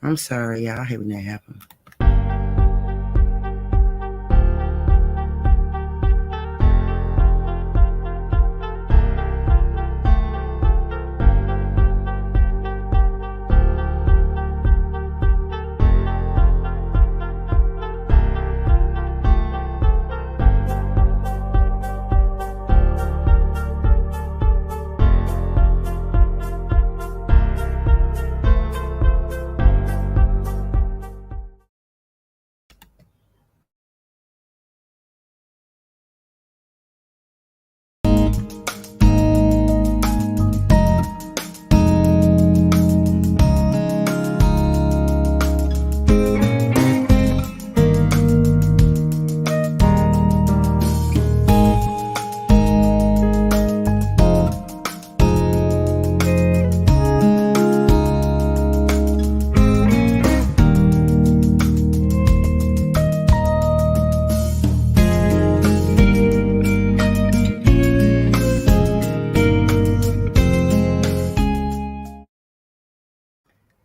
I'm sorry, y'all. I hate when that happens.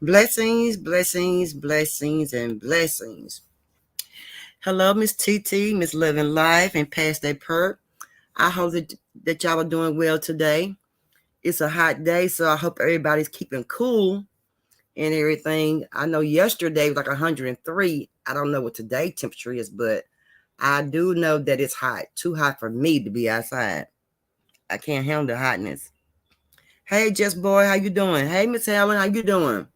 Blessings, blessings, blessings, and blessings. Hello, Miss TT, Miss Living Life, and Past That Perk. I hope that y'all are doing well today. It's a hot day, so I hope everybody's keeping cool and everything. I know yesterday was like 103. I don't know what today's temperature is, but I do know that it's hot. Too hot for me to be outside. I can't handle the hotness. Hey, Just Boy, how you doing? Hey, Miss Helen, how you doing?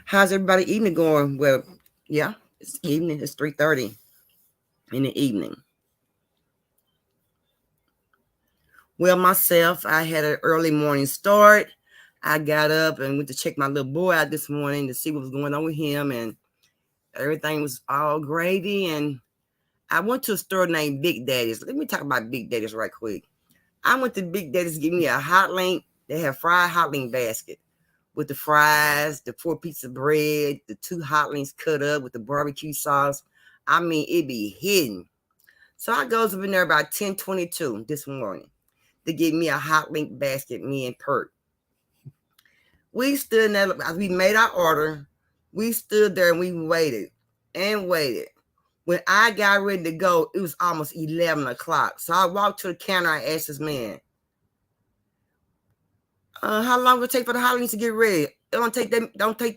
How's everybody evening going? Well, yeah, it's evening. It's 3:30 in the evening. Well, myself, I had an early morning start. I got up and went to check my little boy out this morning to see what was going on with him, and everything was all gravy. And I went to a store named Big Daddy's. Let me talk about Big Daddy's right quick. I went to Big Daddy's to give me a hot link. They have fried hot link basket with the fries, the 4 pieces of bread, the 2 hot links cut up with the barbecue sauce. I mean, it be hidden. So I goes up in there about 10:22 this morning to get me a hot link basket, me and Perk. We stood there, as we made our order, we stood there and we waited and waited. When I got ready to go, it was almost 11 o'clock. So I walked to the counter and asked this man, how long will it take for the hot links to get ready? It don't take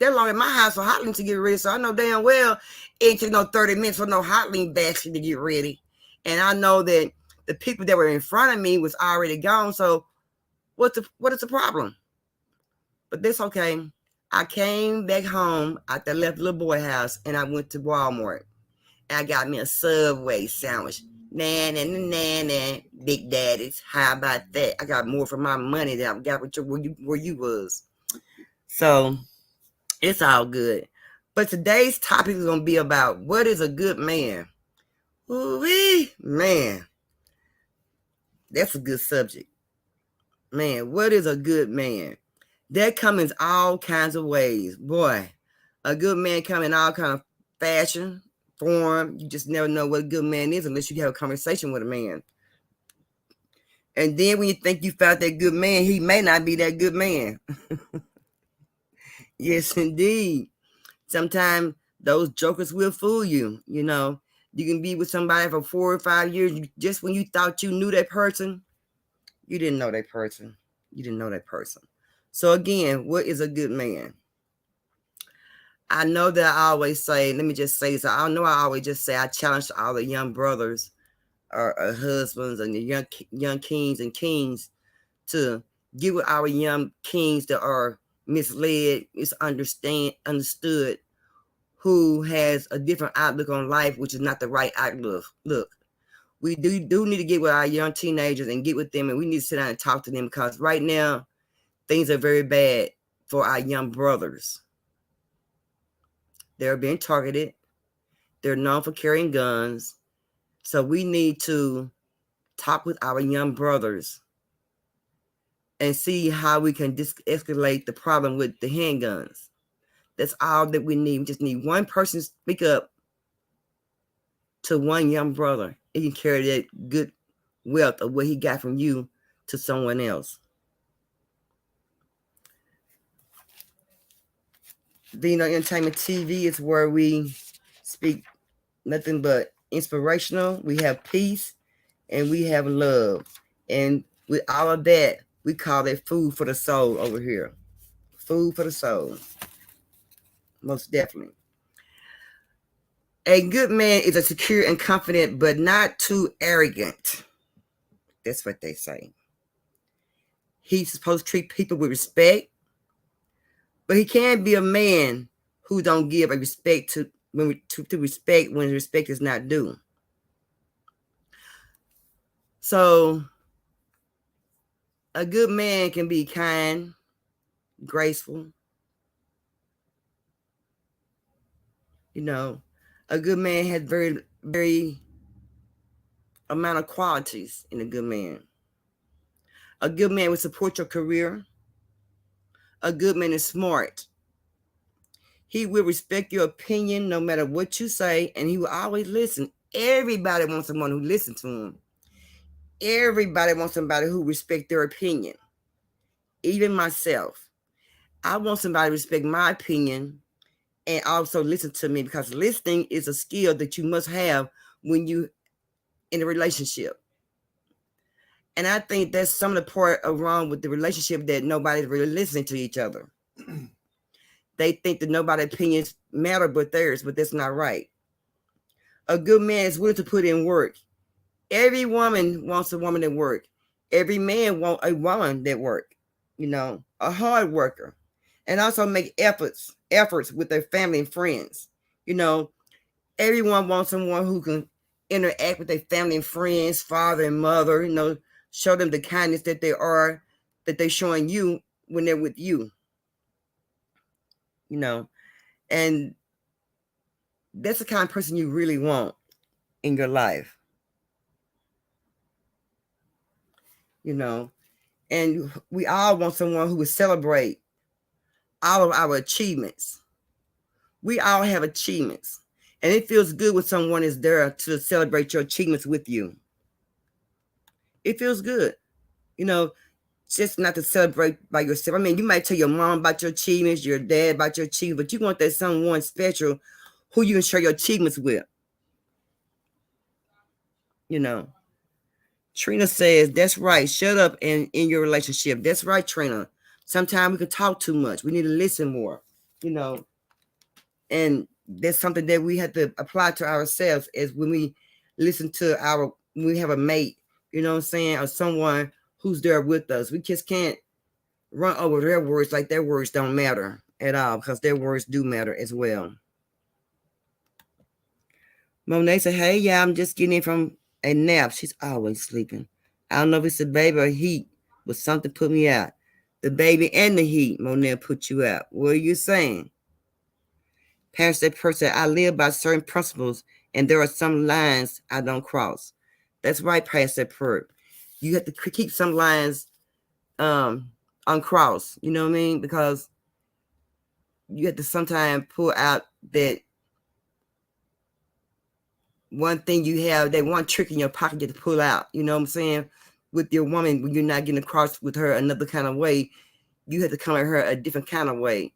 that long at my house for hot links to get ready. So I know damn well it ain't take no 30 minutes for no hot link basket to get ready. And I know that the people that were in front of me was already gone. So what is the problem? But that's okay. I came back home after I left the little boy house and I went to Walmart. And I got me a Subway sandwich. Nah, Big Daddy's. How about that? I got more for my money than I got where you was. So it's all good. But today's topic is going to be about what is a good man. Ooh-wee, man. That's a good subject. Man, what is a good man? That comes in all kinds of ways. Boy, a good man comes in all kind of fashion, form. You just never know what a good man is unless you have a conversation with a man. And then when you think you found that good man, he may not be that good man. Yes, indeed. Sometimes those jokers will fool you. You know, you can be with somebody for 4 or 5 years. Just when you thought you knew that person, you didn't know that person. You didn't know that person. So again, what is a good man? I know that I always say, let me just say this. I know I always just say I challenge all the young brothers or husbands and the young kings and kings to get with our young kings that are misled, understood, who has a different outlook on life, which is not the right outlook. Look, we do need to get with our young teenagers and get with them, and we need to sit down and talk to them because right now things are very bad for our young brothers. They're being targeted. They're known for carrying guns. So we need to talk with our young brothers and see how we can escalate the problem with the handguns. That's all that we need. We just need one person to speak up to one young brother. He can carry that good wealth of what he got from you to someone else. Vino Entertainment TV is where we speak nothing but inspirational. We have peace and we have love. And with all of that, we call it food for the soul over here. Food for the soul. Most definitely. A good man is a secure and confident, but not too arrogant. That's what they say. He's supposed to treat people with respect, but he can't be a man who don't give a respect to respect when respect is not due. So a good man can be kind, graceful. You know, a good man has very amount of qualities in a good man. A good man will support your career. A good man is smart. He will respect your opinion no matter what you say, and he will always listen. Everybody wants someone who listens to him. Everybody wants somebody who respects their opinion. Even myself. I want somebody to respect my opinion and also listen to me, because listening is a skill that you must have when you in a relationship. And I think that's some of the part wrong with the relationship, that nobody's really listening to each other. They think that nobody's opinions matter but theirs, but that's not right. A good man is willing to put in work. Every woman wants a woman that work. Every man wants a woman that work. A hard worker, and also make efforts with their family and friends. Everyone wants someone who can interact with their family and friends, father and mother. Show them the kindness that they're showing you when they're with you. And that's the kind of person you really want in your life. And we all want someone who will celebrate all of our achievements. We all have achievements, and it feels good when someone is there to celebrate your achievements with you. It feels good, just not to celebrate by yourself. I mean, you might tell your mom about your achievements, your dad about your achievements, but you want that someone special who you can share your achievements with. Trina says, that's right. Shut up in your relationship. That's right, Trina. Sometimes we can talk too much. We need to listen more, and that's something that we have to apply to ourselves, is when we listen to when we have a mate, or someone who's there with us. We just can't run over their words like their words don't matter at all, because their words do matter as well. Monet said, hey, yeah, I'm just getting in from a nap. She's always sleeping. I don't know if it's the baby or heat, but something put me out. The baby and the heat, Monet, put you out. What are you saying? Pastor person, I live by certain principles, and there are some lines I don't cross. That's right, Pastor Pert. You have to keep some lines uncrossed. You know what I mean? Because you have to sometimes pull out that one thing you have, that one trick in your pocket you have to pull out. You know what I'm saying? With your woman, when you're not getting across with her another kind of way, you have to come at her a different kind of way.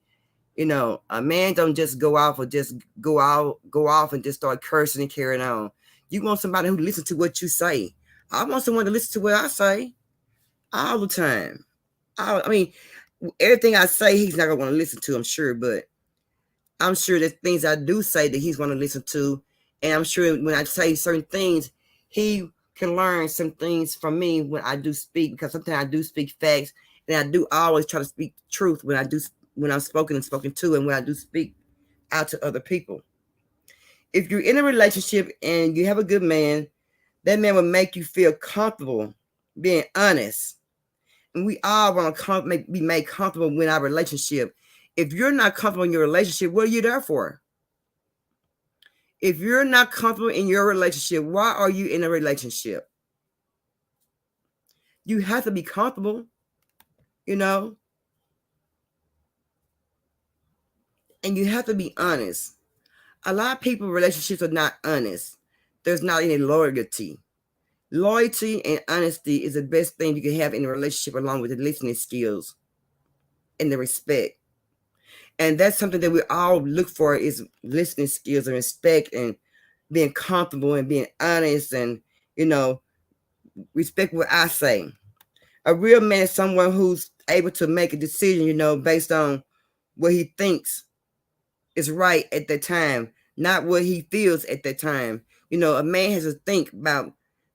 A man don't just go off or just go off and just start cursing and carrying on. You want somebody who listens to what you say. I want someone to listen to what I say all the time. I mean, everything I say, he's not going to want to listen to, I'm sure, but I'm sure there's things I do say that he's going to listen to. And I'm sure when I say certain things, he can learn some things from me when I do speak, because sometimes I do speak facts, and I do always try to speak truth when I'm spoken and spoken to, and when I do speak out to other people. If you're in a relationship and you have a good man, that man will make you feel comfortable being honest. And we all want to be made comfortable in our relationship. If you're not comfortable in your relationship, what are you there for? If you're not comfortable in your relationship, why are you in a relationship? You have to be comfortable, and you have to be honest. A lot of people, relationships are not honest. There's not any loyalty. Loyalty and honesty is the best thing you can have in a relationship, along with the listening skills and the respect. And that's something that we all look for, is listening skills and respect and being comfortable and being honest and, you know, respect what I say. A real man is someone who's able to make a decision, you know, based on what he thinks is right at that time, not what he feels at that time. You know, a man has to think about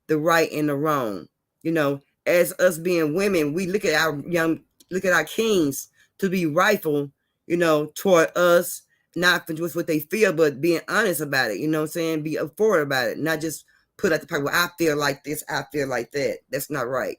the right and the wrong. You know, as us being women, we look at our kings to be rightful, you know, toward us, not for just what they feel, but being honest about it. You know what I'm saying? Be forward about it, not just put at the part where I feel like this, I feel like that. That's not right.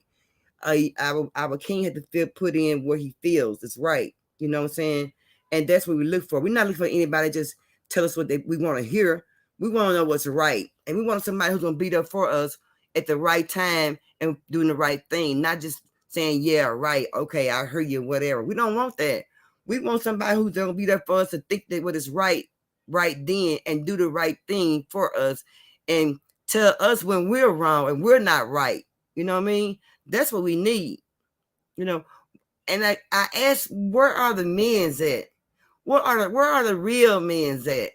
Our king had to put in where he feels is right. You know what I'm saying? And that's what we look for. We're not looking for anybody to just tell us what we want to hear. We want to know what's right. And we want somebody who's going to be there for us at the right time and doing the right thing, not just saying, yeah, right, okay, I heard you, whatever. We don't want that. We want somebody who's going to be there for us to think that what is right then, and do the right thing for us and tell us when we're wrong and we're not right. You know what I mean? That's what we need, you know. And I asked, where are the men's at? Where are the real men's at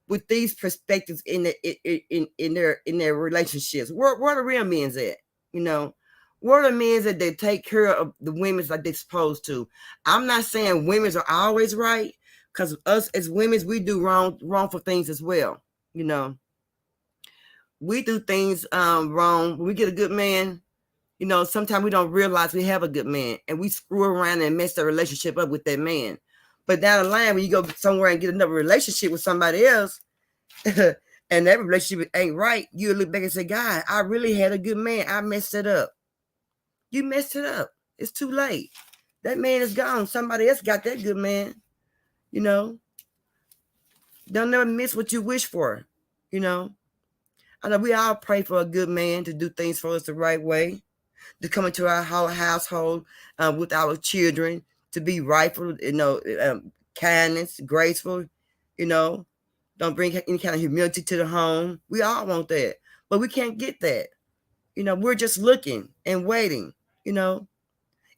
with these perspectives in their relationships? Where are the real men's at? You know, where are the men's that they take care of the women's like they're supposed to? I'm not saying women's are always right, because us as women's, we do wrongful things as well. You know, we do things wrong. When we get a good man, you know, sometimes we don't realize we have a good man, and we screw around and mess the relationship up with that man. But down the line, when you go somewhere and get another relationship with somebody else, and that relationship ain't right, you look back and say, God, I really had a good man. I messed it up. You messed it up. It's too late. That man is gone. Somebody else got that good man. You know, don't never miss what you wish for. You know, I know we all pray for a good man to do things for us the right way, to come into our household with our children, to be rightful, you know, kindness, graceful, you know, don't bring any kind of humility to the home. We all want that, but we can't get that. You know, we're just looking and waiting. You know,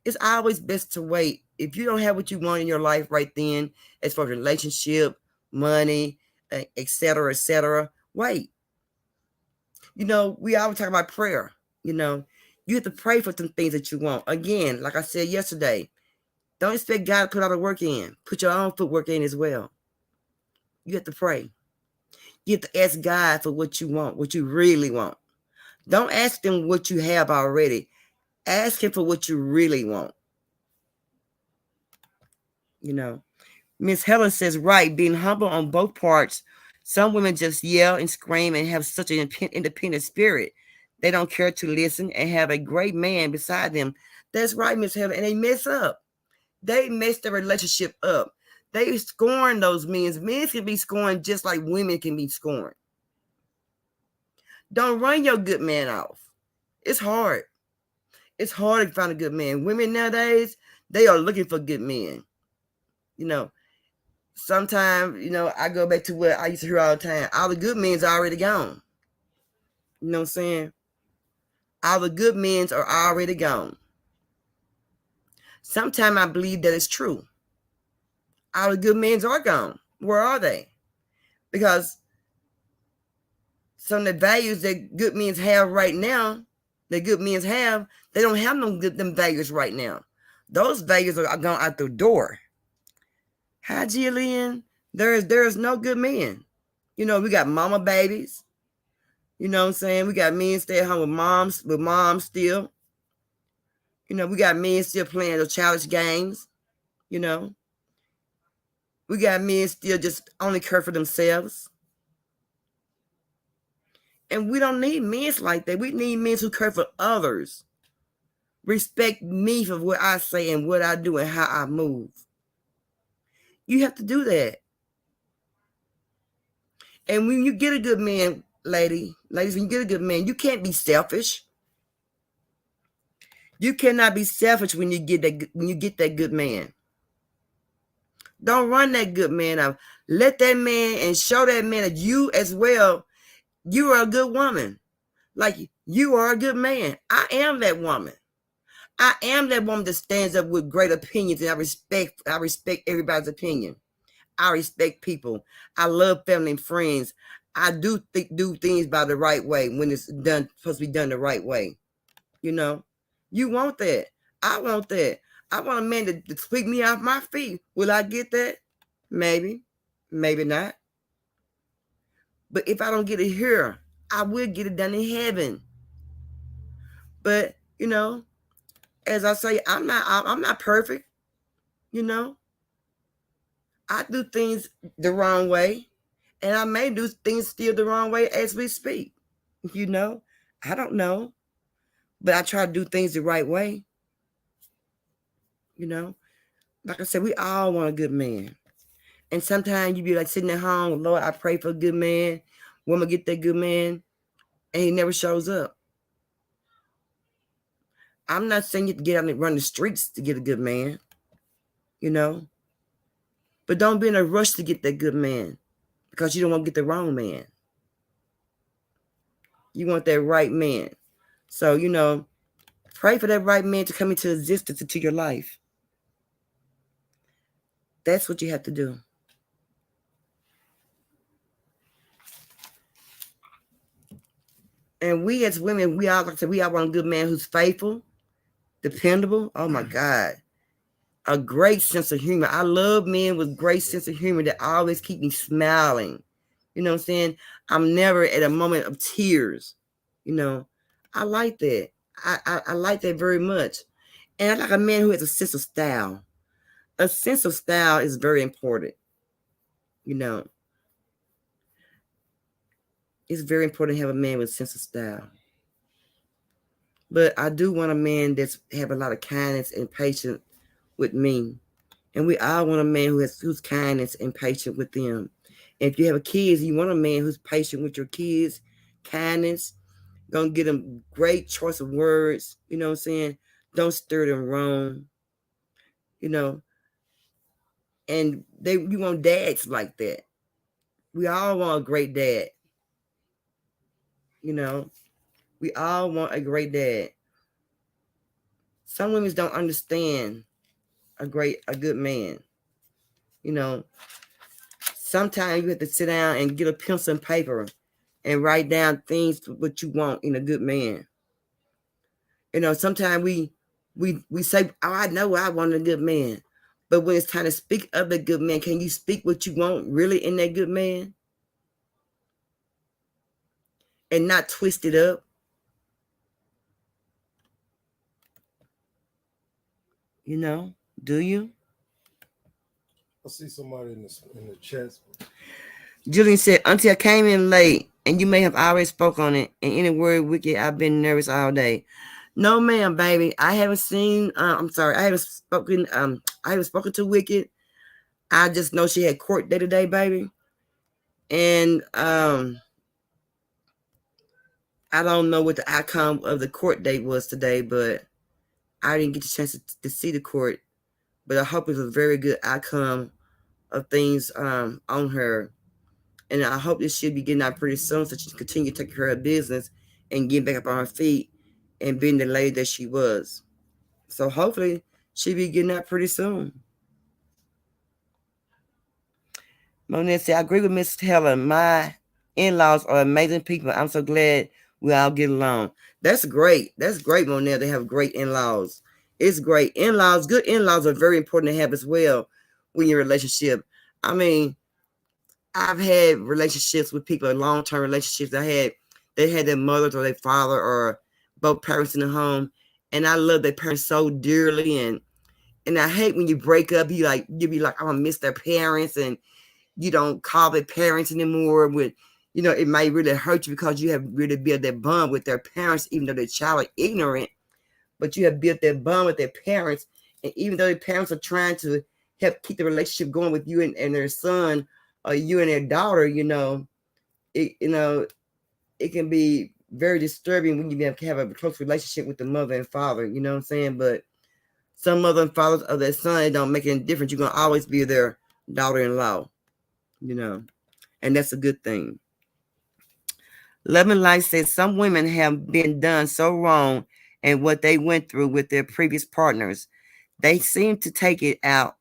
it's always best to wait. If you don't have what you want in your life right then, as far as relationship, money, etc., wait. You know, we always talk about prayer. You know, you have to pray for some things that you want. Again, like I said yesterday, don't expect God to put all the work in. Put your own footwork in as well. You have to pray. You have to ask God for what you want, what you really want. Don't ask him what you have already. Ask him for what you really want. You know, Miss Helen says, right, being humble on both parts. Some women just yell and scream and have such an independent spirit. They don't care to listen and have a great man beside them. That's right, Miss Helen. And they mess up. They mess the relationship up. They scorn those men. Men can be scorned just like women can be scorned. Don't run your good man off. It's hard. It's hard to find a good man. Women nowadays, they are looking for good men. You know, sometimes, you know, I go back to what I used to hear all the time. All the good men's are already gone. You know what I'm saying? All the good men's are already gone. Sometimes I believe that it's true. All the good men's are gone. Where are they? Because some of the values that good men's have right now, that good men's have, they don't have them values right now. Those values are gone out the door. Hi, Jillian. There's no good men. You know, we got mama babies. You know what I'm saying? We got men stay at home with moms still. You know, we got men still playing those childish games. You know, we got men still just only care for themselves. And we don't need men like that. We need men who care for others. Respect me for what I say and what I do and how I move. You have to do that. And when you get a good man, ladies, when you get a good man, you can't be selfish. You cannot be selfish when you get that good man. Don't run that good man out. Let that man and show that man that you as well, you are a good woman. Like, you are a good man. I am that woman. I am that woman that stands up with great opinions, and I respect everybody's opinion. I respect people. I love family and friends. I do things by the right way when it's done supposed to be done the right way. You know, you want that. I want that. I want a man to sweep me off my feet. Will I get that? Maybe, maybe not. But if I don't get it here, I will get it done in heaven. But as I say, I'm not perfect. You know, I do things the wrong way, and I may do things still the wrong way as we speak. I don't know, but I try to do things the right way. Like I said, we all want a good man. And sometimes you be like sitting at home, Lord, I pray for a good man. Woman get that good man, and he never shows up. I'm not saying you have to get out and run the streets to get a good man, but don't be in a rush to get that good man because you don't want to get the wrong man. You want that right man. So, pray for that right man to come into existence into your life. That's what you have to do. And we as women, we all want a good man who's faithful, dependable. Oh my God. A great sense of humor. I love men with great sense of humor that always keep me smiling. You know what I'm saying? I'm never at a moment of tears. I like that. I like that very much. And I like a man who has a sense of style. A sense of style is very important. It's very important to have a man with a sense of style. But I do want a man that's have a lot of kindness and patience with me. And we all want a man who's kindness and patient with them. And if you have kids, you want a man who's patient with your kids, kindness, gonna get them great choice of words. You know what I'm saying? Don't stir them wrong. And you want dads like that. We all want a great dad. We all want a great dad. Some women don't understand a good man. Sometimes you have to sit down and get a pencil and paper and write down things what you want in a good man. Sometimes we say, oh, I know I want a good man. But when it's time to speak of the good man, can you speak what you want really in that good man? And not twist it up? Do you? I see somebody in the chat. Julian said, Auntie, I came in late, and you may have already spoke on it. And any word wicked, I've been nervous all day. No, ma'am, baby. I haven't seen. I'm sorry. I haven't spoken. I haven't spoken to Wicked. I just know she had court day today, baby. And I don't know what the outcome of the court date was today, but I didn't get the chance to see the court. But I hope it's a very good outcome of things on her. And I hope that she'll be getting out pretty soon so she can continue to take care of her business and get back up on her feet and being the lady that she was. So hopefully she'll be getting out pretty soon. Monet said, I agree with Miss Helen. My in-laws are amazing people. I'm so glad we all get along. That's great. That's great, Monet. They have great in-laws. It's great. In-laws, good in-laws are very important to have as well when you're in a relationship. I mean, I've had relationships with people, long-term relationships. They had their mothers or their father or both parents in the home. And I love their parents so dearly. And I hate when you break up, you be like, I'm gonna miss their parents, and you don't call their parents anymore. It might really hurt you because you have really built that bond with their parents, even though their child are ignorant. But you have built that bond with their parents, and even though their parents are trying to help keep the relationship going with you and their son, or you and their daughter, it can be very disturbing when you have a close relationship with the mother and father. You know what I'm saying? But some mother and fathers of their son, it don't make any difference. You're gonna always be their daughter-in-law. And that's a good thing. Loving Life says some women have been done so wrong and what they went through with their previous partners. They seem to take it out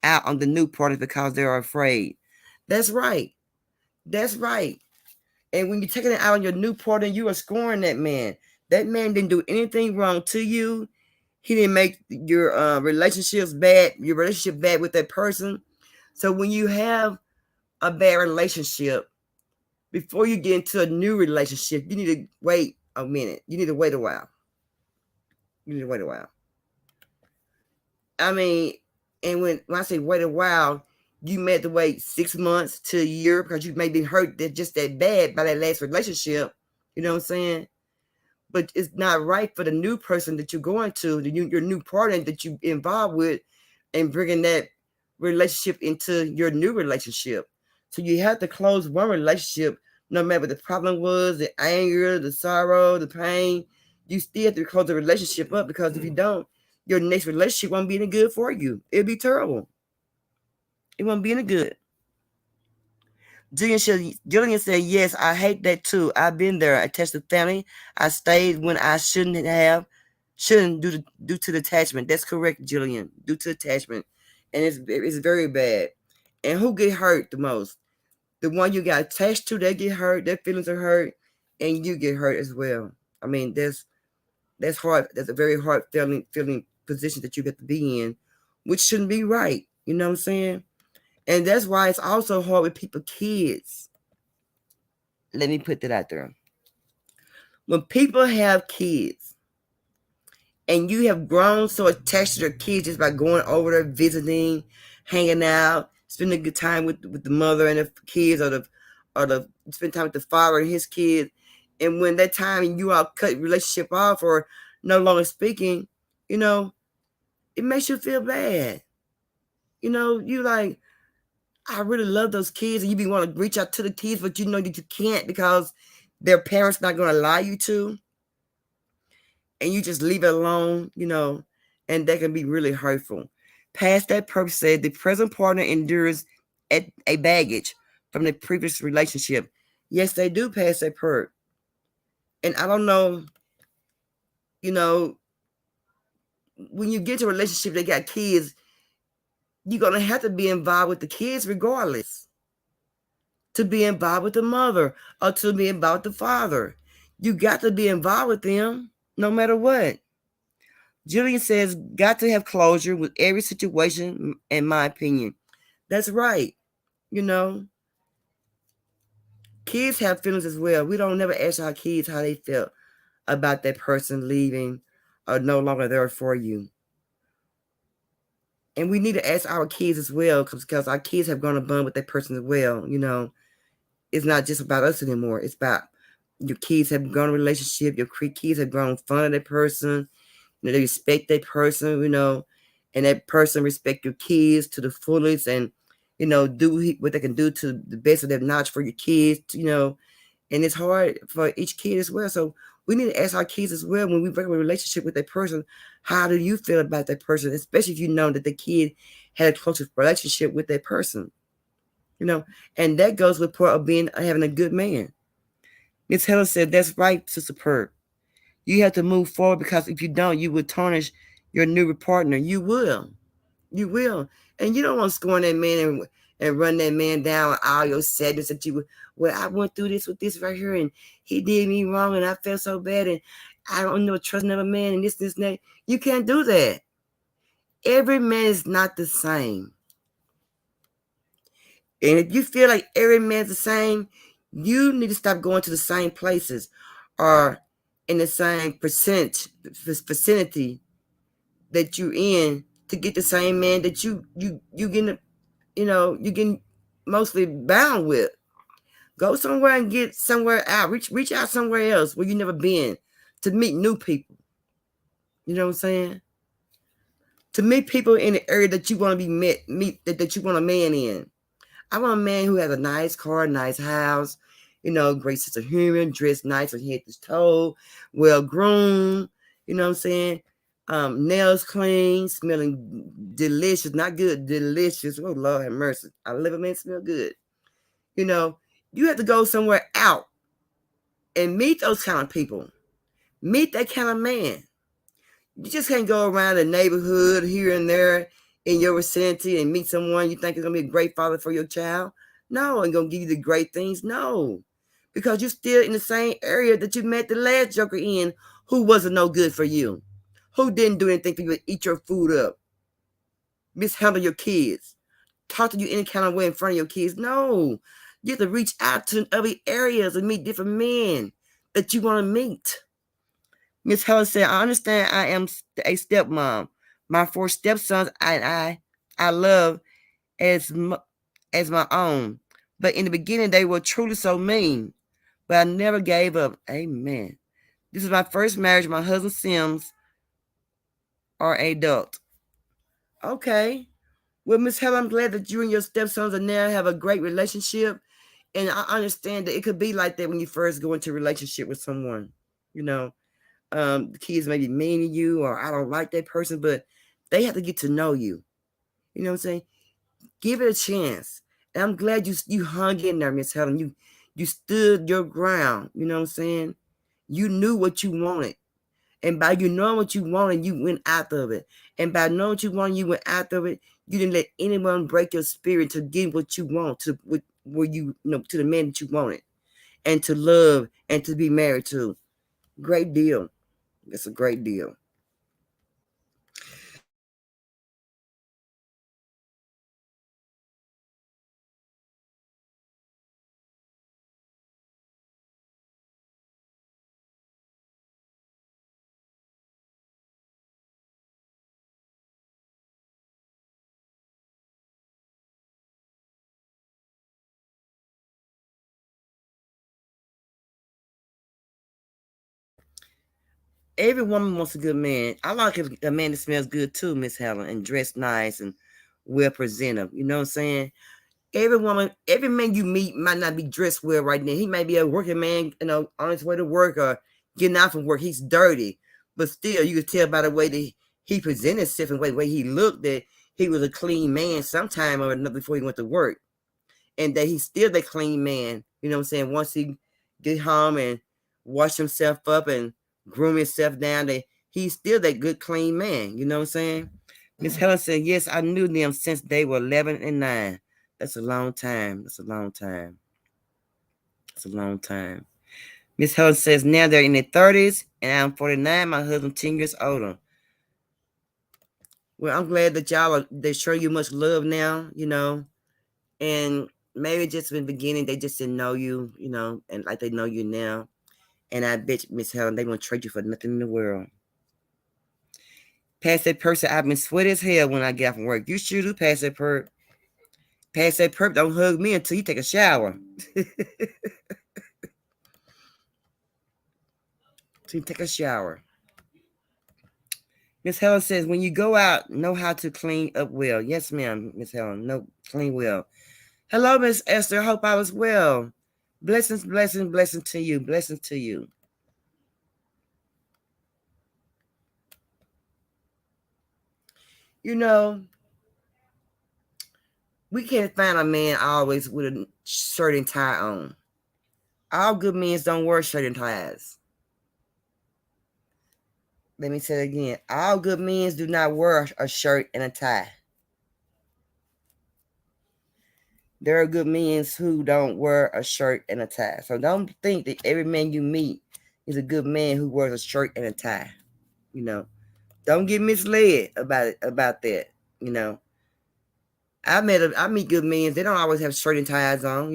on the new partners because they're afraid. That's right. That's right. And when you're taking it out on your new partner, you are scoring that man. That man didn't do anything wrong to you. He didn't make your your relationship bad with that person. So when you have a bad relationship, before you get into a new relationship, you need to wait a minute. You need to wait a while. You need to wait a while. I mean, and when I say wait a while, you may have to wait 6 months to a year because you may be hurt that just that bad by that last relationship. You know what I'm saying? But it's not right for the new person that you're going to, your new partner that you involved with, and bringing that relationship into your new relationship. So you have to close one relationship, no matter what the problem was, the anger, the sorrow, the pain. You still have to close the relationship up because if you don't, your next relationship won't be any good for you. It'll be terrible. It won't be any good. Julian said, yes, I hate that too. I've been there. I tested family. I stayed when I shouldn't due to the attachment. That's correct, Julian. Due to attachment. And it's very bad. And who get hurt the most? The one you got attached to, they get hurt, their feelings are hurt, and you get hurt as well. I mean, that's hard. That's a very hard feeling position that you get to be in, which shouldn't be right. You know what I'm saying? And that's why it's also hard with people, kids. Let me put that out there. When people have kids and you have grown so attached to their kids just by going over there, visiting, hanging out, spending a good time with the mother and the kids, or the spend time with the father and his kids, and when that time you all cut relationship off or no longer speaking, you know, it makes you feel bad. You know, you like, I really love those kids, and you be want to reach out to the kids, but you know that you can't because their parents not going to allow you to, and you just leave it alone, you know, and that can be really hurtful. Past that purpose said the present partner endures a baggage from the previous relationship. Yes, they do pass that perk. And I don't know, you know, when you get to a relationship, they got kids, you're going to have to be involved with the kids regardless. To be involved with the mother or to be involved with the father. You got to be involved with them no matter what. Julian says, got to have closure with every situation, in my opinion. That's right. You know, kids have feelings as well. We don't never ask our kids how they felt about that person leaving or no longer there for you. And we need to ask our kids as well because our kids have grown a bond with that person as well. You know, it's not just about us anymore. It's about your kids have grown a relationship. Your kids have grown fond of that person. You know, they respect that person, you know, and that person respect your kids to the fullest and, you know, do what they can do to the best of their knowledge for your kids, you know, and it's hard for each kid as well. So we need to ask our kids as well when we break up a relationship with that person, how do you feel about that person, especially if you know that the kid had a close relationship with that person, you know, and that goes with part of having a good man. Miss Helen said, that's right, Sister Perk. You have to move forward because if you don't, you will tarnish your new partner. You will. You will. And you don't want to scorn that man and run that man down with all your sadness that you, well, I went through this with this right here and he did me wrong and I felt so bad and I don't know trust another man and this, and that. You can't do that. Every man is not the same. And if you feel like every man's the same, you need to stop going to the same places or in the same vicinity that you're in to get the same man that you getting, you know, you getting mostly bound with. Go somewhere and get somewhere out. Reach out somewhere else where you never been to meet new people. You know what I'm saying? To meet people in the area that you want to meet that you want a man in. I want a man who has a nice car, nice house, you know, great sense of humor, dressed nice from head to toe, well groomed, you know what I'm saying? Nails clean, smelling delicious, not good, delicious. Oh, Lord have mercy. I love a man smell good. You know, you have to go somewhere out and meet those kind of people. Meet that kind of man. You just can't go around the neighborhood here and there in your vicinity and meet someone you think is gonna be a great father for your child. No, and gonna give you the great things. No, because you're still in the same area that you met the last joker in, who wasn't no good for you, who didn't do anything for you, but eat your food up, mishandle your kids, talk to you any kind of way in front of your kids. No, you have to reach out to other areas and meet different men that you want to meet. Miss Helen said, I understand I am a stepmom. My four stepsons I love as, as my own. But in the beginning, they were truly so mean. But I never gave up. Amen. This is my first marriage. My husband Sims are adult. Okay. Well, Miss Helen, I'm glad that you and your stepsons are now have a great relationship. And I understand that it could be like that when you first go into a relationship with someone. You know, the kids may be mean to you, or I don't like that person, but they have to get to know you. You know what I'm saying? Give it a chance. And I'm glad you hung in there, Miss Helen. You stood your ground. You know what I'm saying? You knew what you wanted. And by you knowing what you wanted, you went after it. And by knowing what you wanted, you went after it. You didn't let anyone break your spirit to get what you want, to where to the man that you wanted, and to love and to be married to. Great deal. It's a great deal. Every woman wants a good man. I like a man that smells good too, Miss Helen, and dressed nice and well presented. You know what I'm saying? Every woman, every man you meet might not be dressed well right now. He might be a working man, on his way to work or getting out from work. He's dirty, but still, you could tell by the way that he presented himself and the way he looked that he was a clean man sometime or another before he went to work, and that he's still the clean man. You know what I'm saying? Once he get home and wash himself up and groom himself down, that he's still that good clean man. You know what I'm saying? Miss Helen said, yes, I knew them since they were 11 and 9. That's a long time. That's a long time. That's a long time. Miss Helen says now they're in their 30s and I'm 49. My husband 10 years older. Well, I'm glad that they show you much love now, and maybe just in the beginning they just didn't know you, and like they know you now. And I bet Miss Helen, they won't trade you for nothing in the world. Pass that person, I've been sweaty as hell when I get off from work. You sure do pass that perp. Pass that perp, don't hug me until you take a shower. Until you take a shower. Miss Helen says, when you go out, know how to clean up well. Yes, ma'am, Miss Helen. No, clean well. Hello, Miss Esther. Hope I was well. Blessings, blessings, blessings to you. Blessings to you. You know, we can't find a man always with a shirt and tie on. All good men don't wear shirt and ties. Let me say it again. All good men do not wear a shirt and a tie. There are good men who don't wear a shirt and a tie. So don't think that every man you meet is a good man who wears a shirt and a tie. You know, don't get misled about that. You know, I meet good men. They don't always have shirt and ties on.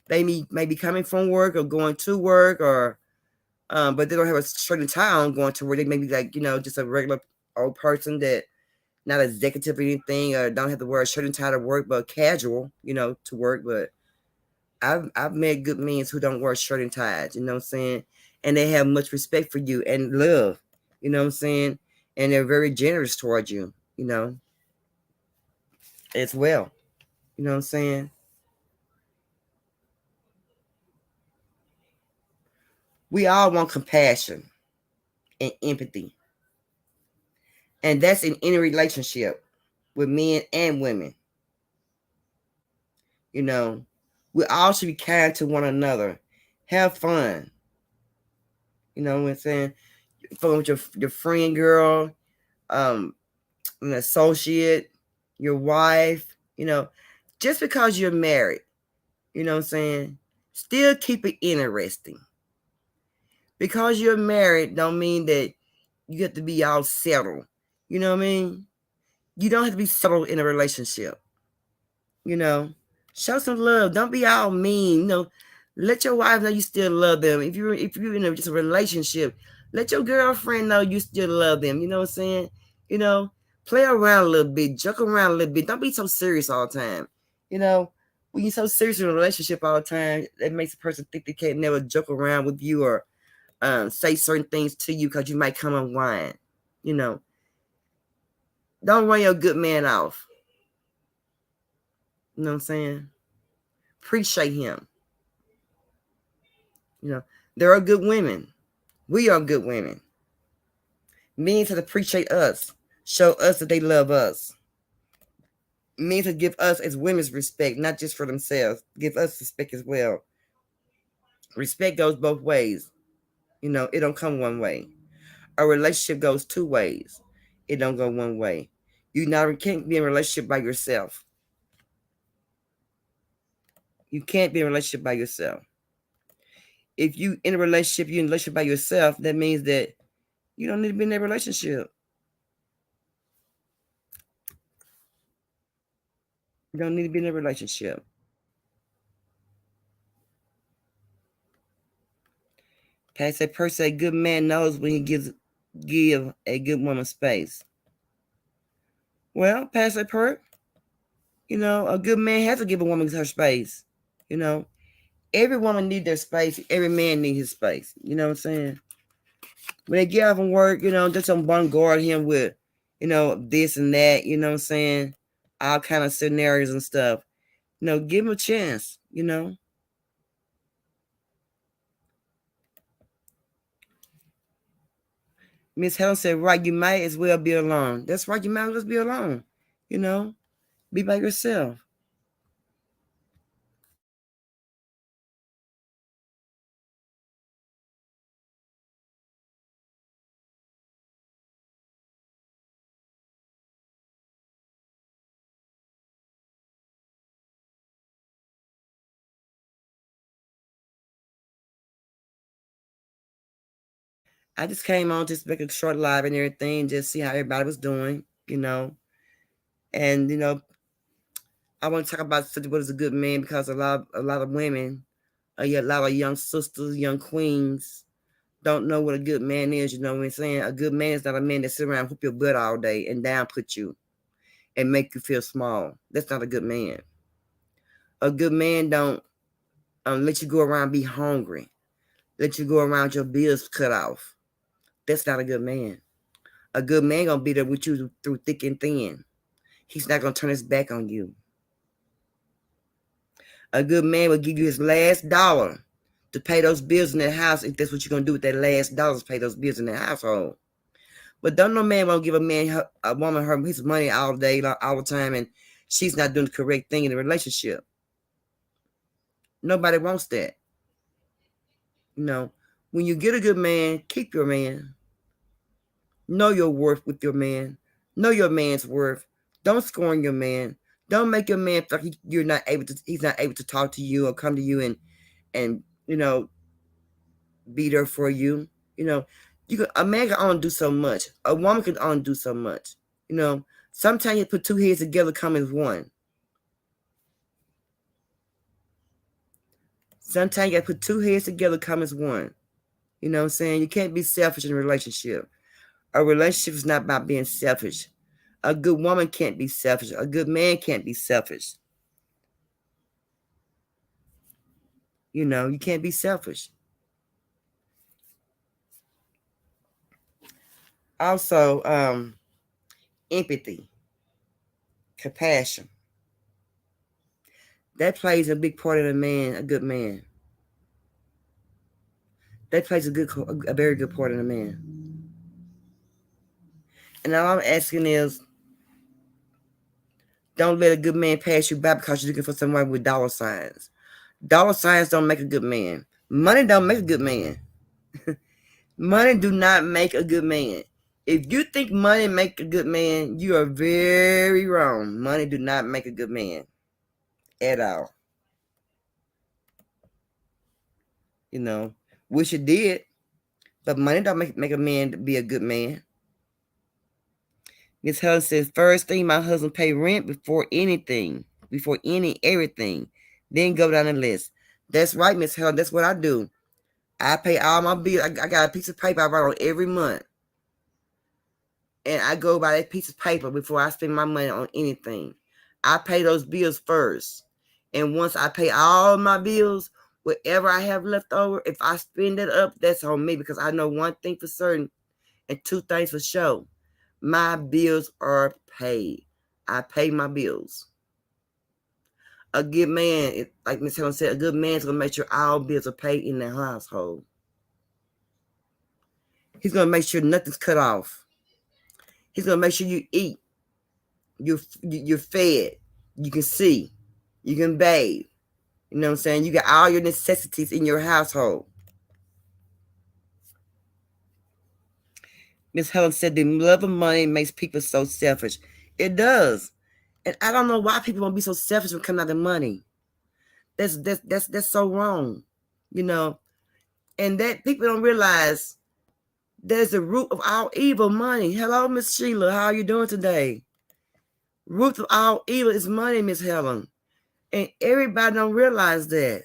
They may be coming from work or going to work, or but they don't have a shirt and tie on going to work. They may be like just a regular old person that not executive or anything, or don't have to wear a shirt and tie to work, but casual, to work. But I've met good men who don't wear shirt and ties. You know what I'm saying? And they have much respect for you and love. You know what I'm saying? And they're very generous towards you. As well. You know what I'm saying? We all want compassion and empathy, and that's in any relationship with men and women. You know, we all should be kind to one another, have fun. You know what I'm saying? Fucking with your friend girl, um, an associate, your wife, just because you're married, you know what I'm saying? Still keep it interesting. Because you're married don't mean that you have to be all settled. You know what I mean? You don't have to be settled in a relationship. You know, show some love. Don't be all mean. Let your wife know you still love them. If you're in just a relationship, let your girlfriend know you still love them. You know what I'm saying? You know, play around a little bit, joke around a little bit. Don't be so serious all the time. You know, when you're so serious in a relationship all the time, that makes a person think they can't never joke around with you or say certain things to you because you might come unwind. You know, don't run your good man off. You know what I'm saying? Appreciate him. You know, there are good women. We are good women. Men to appreciate us, show us that they love us. Men to give us as women's respect, not just for themselves. Give us respect as well. Respect goes both ways. It don't come one way. A relationship goes two ways. It don't go one way. You never can't be in a relationship by yourself. You can't be in a relationship by yourself. If you in a relationship, you're in a relationship by yourself, that means that you don't need to be in that relationship. You don't need to be in a relationship. Pastor Percy, a good man knows when he give a good woman space. Well, Pastor Perk, a good man has to give a woman her space. You know, every woman needs their space. Every man needs his space. You know what I'm saying? When they get off from work, just don't bombard him with, this and that. You know what I'm saying? All kind of scenarios and stuff. Give him a chance. Miss Helen said, right, you might as well be alone. That's right, you might as well be alone. You know, be by yourself. I just came on just make a short live and everything, just see how everybody was doing, And I want to talk about what is a good man because a lot of women, a lot of young sisters, young queens don't know what a good man is. You know what I'm saying? A good man is not a man that sit around and whoop your butt all day and down put you and make you feel small. That's not a good man. A good man don't let you go around be hungry, let you go around your bills cut off. That's not a good man. A good man gonna be there with you through thick and thin. He's not gonna turn his back on you. A good man will give you his last dollar to pay those bills in that house if that's what you're gonna do with that last dollar to pay those bills in the household. But don't no man won't give a woman his money all day, all the time, and she's not doing the correct thing in the relationship. Nobody wants that. You know, when you get a good man, keep your man. Know your worth with your man. Know your man's worth. Don't scorn your man. Don't make your man feel like you're not able to. He's not able to talk to you or come to you and be there for you. You know, a man can only do so much. A woman can only do so much. Sometimes you put two heads together, come as one. Sometimes you got to put two heads together, come as one. You know what I'm saying? You can't be selfish in a relationship. A relationship is not about being selfish. A good woman can't be selfish. A good man can't be selfish. You can't be selfish. Also, empathy, compassion. That plays a big part in a good man. That plays a very good part in a man. And all I'm asking is, don't let a good man pass you by because you're looking for someone with dollar signs. Dollar signs don't make a good man. Money don't make a good man. Money do not make a good man. If you think money make a good man, you are very wrong. Money do not make a good man at all. You know, wish it did, but money don't make a man to be a good man. Miss Helen says, first thing my husband pay rent before anything, before everything. Then go down the list. That's right, Miss Helen. That's what I do. I pay all my bills. I got a piece of paper I write on every month. And I go by that piece of paper before I spend my money on anything. I pay those bills first. And once I pay all my bills, whatever I have left over, if I spend it up, that's on me, because I know one thing for certain and two things for sure. My bills are paid. I pay my bills. A good man, like Miss Helen said, a good man's going to make sure all bills are paid in their household. He's going to make sure nothing's cut off. He's going to make sure you eat. You're fed. You can see. You can bathe. You know what I'm saying? You got all your necessities in your household. Miss Helen said the love of money makes people so selfish. It does. And I don't know why people want to be so selfish when it comes out of money. That's so wrong. You know. And that people don't realize there's the root of all evil, money. Hello, Miss Sheila. How are you doing today? Root of all evil is money, Miss Helen. And everybody don't realize that.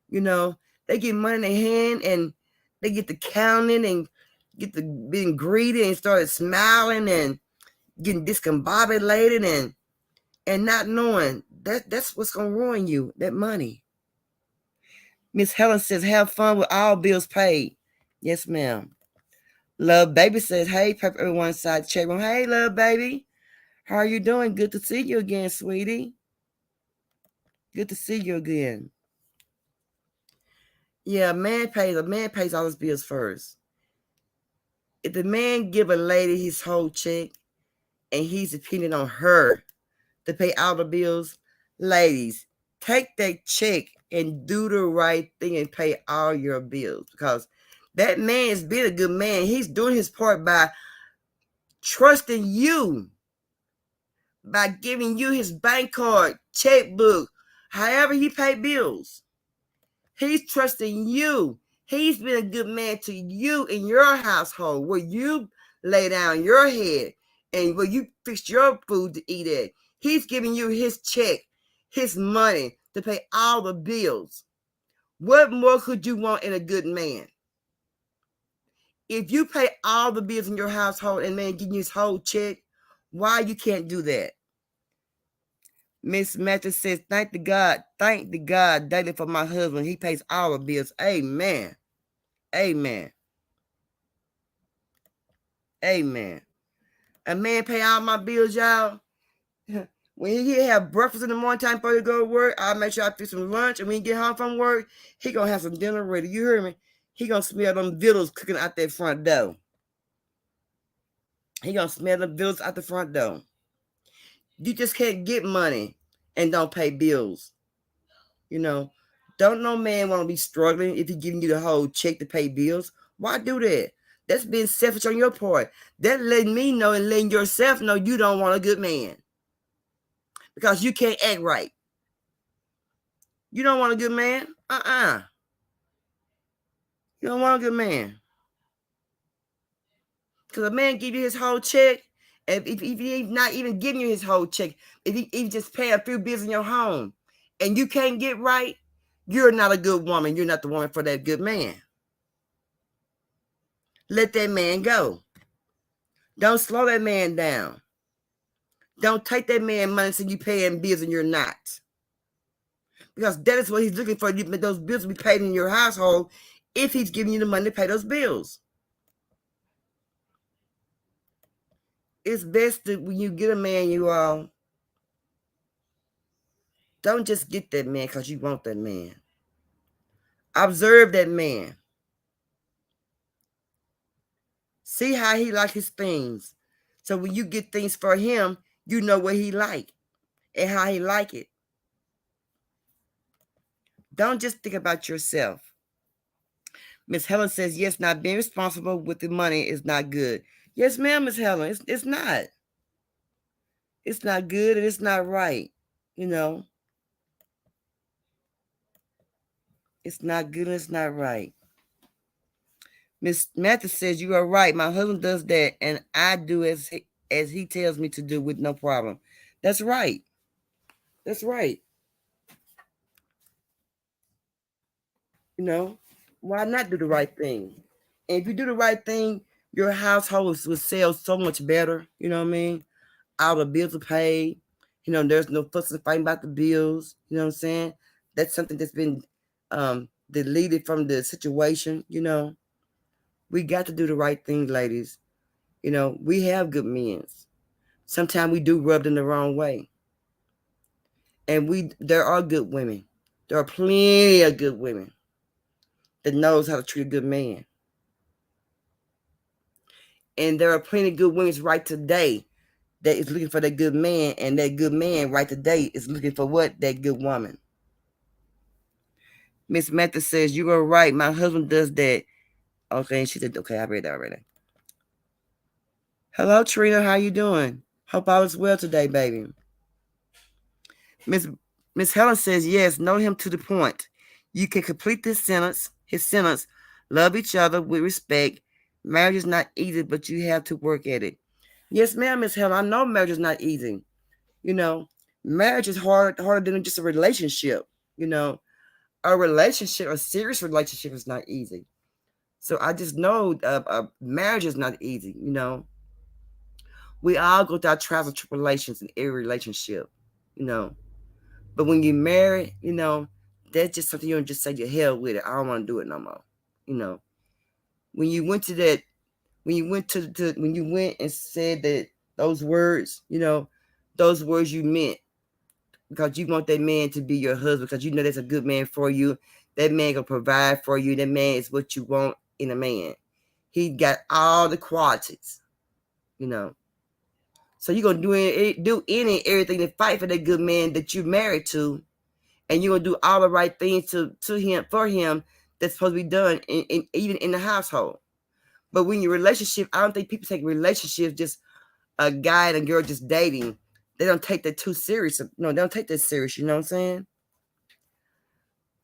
You know, they get money in their hand and they get to counting and get to being greedy and started smiling and getting discombobulated and not knowing that's what's gonna ruin you, that money. Miss Helen says, have fun with all bills paid. Yes, ma'am. Love Baby says, hey, pepper everyone inside the chat room. Hey, Love Baby. How are you doing? Good to see you again, sweetie. Good to see you again. Yeah, a man pays all his bills first. If the man give a lady his whole check and he's depending on her to pay all the bills, ladies, take that check and do the right thing and pay all your bills, because that man is being a good man. He's doing his part by trusting you, by giving you his bank card, checkbook, however he pay bills. He's trusting you. He's been a good man to you in your household, where you lay down your head and where you fix your food to eat at. He's giving you his check, his money to pay all the bills. What more could you want in a good man? If you pay all the bills in your household and man giving you his whole check, why you can't do that? Miss Matthews says, thank the God daily for my husband. He pays all the bills. Amen. Amen. Amen. A man pay all my bills, y'all. When he have breakfast in the morning time before he go to work, I'll make sure I fix some lunch. And when he get home from work, he gonna have some dinner ready. You hear me? He gonna smell them vittles cooking out that front door. He gonna smell the vittles out the front door. You just can't get money and don't pay bills. You know, don't no man want to be struggling if he giving you the whole check to pay bills. Why do that? That's being selfish on your part. That's letting me know and letting yourself know you don't want a good man, because you can't act right. You don't want a good man? You don't want a good man. Because a man give you his whole check, and if he's not even giving you his whole check, if he just pay a few bills in your home, and you can't get right, you're not a good woman. You're not the woman for that good man. Let that man go. Don't slow that man down. Don't take that man money so you paying bills and you're not. Because that is what he's looking for. Those bills will be paid in your household if he's giving you the money to pay those bills. It's best that when you get a man, you all don't just get that man because you want that man. Observe that man. See how he like his things. So when you get things for him, you know what he like and how he like it. Don't just think about yourself. Miss Helen says, yes, not being responsible with the money is not good. Yes, ma'am, Miss Helen. It's not. It's not good and it's not right. You know, it's not good and it's not right. Miss Mathis says, you are right. My husband does that and I do as he tells me to do with no problem. That's right. That's right. You know, why not do the right thing? And if you do the right thing, your household will sell so much better. You know what I mean? All the bills are paid. You know, there's no fuss and fighting about the bills. You know what I'm saying? That's something that's been deleted from the situation. You know, we got to do the right thing, ladies. You know, we have good men. Sometimes we do rub them the wrong way, and there are good women. There are plenty of good women that knows how to treat a good man, and there are plenty of good women right today that is looking for that good man, and that good man right today is looking for what? That good woman. Miss Matthews says, you are right. My husband does that. Okay, and she said, okay, I read that already. Hello, Trina. How you doing? Hope I was well today, baby. Miss Miss Helen says, yes, know him to the point. You can complete his sentence, love each other with respect. Marriage is not easy, but you have to work at it. Yes, ma'am, Miss Helen. I know marriage is not easy. You know, marriage is harder than just a relationship. You know, a serious relationship is not easy. So I just know marriage is not easy. You know, we all go through our trials and tribulations in every relationship. You know, but when you marry, you know, that's just something you don't just say to hell with it. I don't want to do it no more. You know, when you went to that, when you went and said that those words, you know, those words you meant because you want that man to be your husband because you know that's a good man for you. That man can provide for you. That man is what you want in a man. He got all the qualities, you know. So you're gonna do any everything to fight for that good man that you're married to, and you're gonna do all the right things to him for him that's supposed to be done even in the household. But when your relationship, I don't think people take relationships just a guy and a girl just dating. They don't take that too serious. No, they don't take that serious. You know what I'm saying?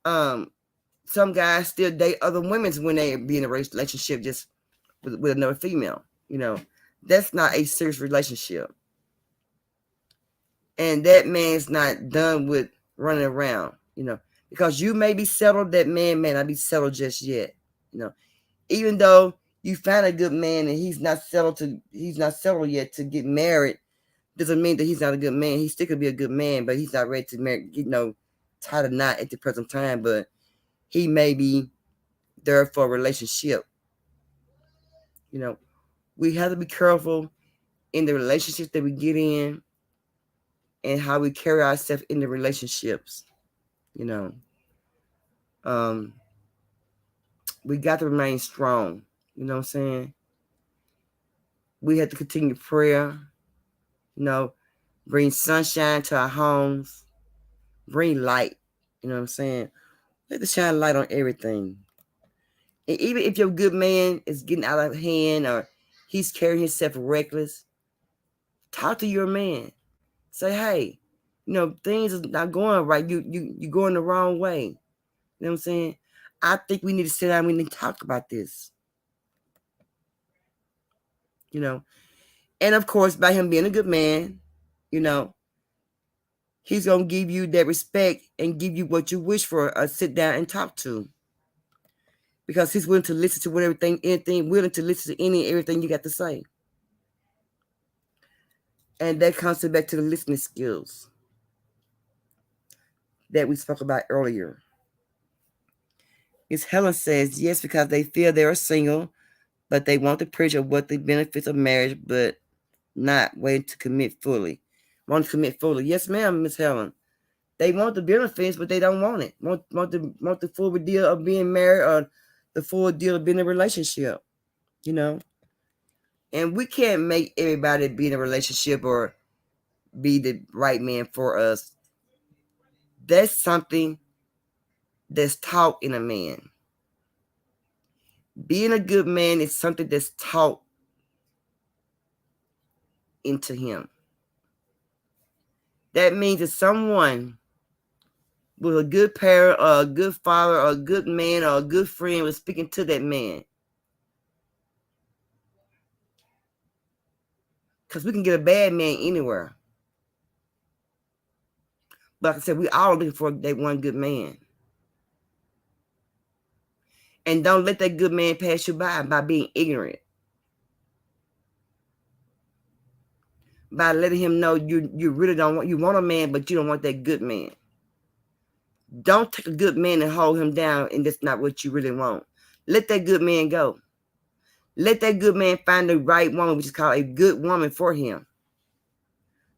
Um, some guys still date other women when they be in a relationship just with another female. You know, that's not a serious relationship. And that man's not done with running around, you know, because you may be settled, that man may not be settled just yet, you know, even though you find a good man and he's not settled yet to get married, doesn't mean that he's not a good man. He still could be a good man, but he's not ready to marry, you know, tie the knot at the present time, but he may be there for a relationship. You know, we have to be careful in the relationships that we get in and how we carry ourselves in the relationships, you know. Um, we got to remain strong. You know what I'm saying? We have to continue prayer, you know, bring sunshine to our homes, bring light. You know what I'm saying? Let the shine light on everything. And even if your good man is getting out of hand or he's carrying himself reckless, talk to your man. Say, hey, you know, things is not going right. You going the wrong way. You know what I'm saying? I think we need to sit down and we need to talk about this. You know, and of course, by him being a good man, you know, he's going to give you that respect and give you what you wish for, sit down and talk to. Because he's willing to listen to willing to listen to everything you got to say. And that comes back to the listening skills that we spoke about earlier. Miss Helen says, yes, because they feel they are single, but they want the pressure of what the benefits of marriage, but not waiting to commit fully. Want to commit fully. Yes, ma'am, Miss Helen. They want the benefits, but they don't want it. Want the full deal of being married or the full deal of being in a relationship. You know, and we can't make everybody be in a relationship or be the right man for us. That's something that's taught in a man. Being a good man is something that's taught into him. That means that someone with a good parent or a good father or a good man or a good friend was speaking to that man. Because we can get a bad man anywhere. But like I said, we all looking for that one good man. And don't let that good man pass you by being ignorant. By letting him know you really don't want, you want a man, but you don't want that good man. Don't take a good man and hold him down, and that's not what you really want. Let that good man go. Let that good man find the right woman, which is called a good woman for him.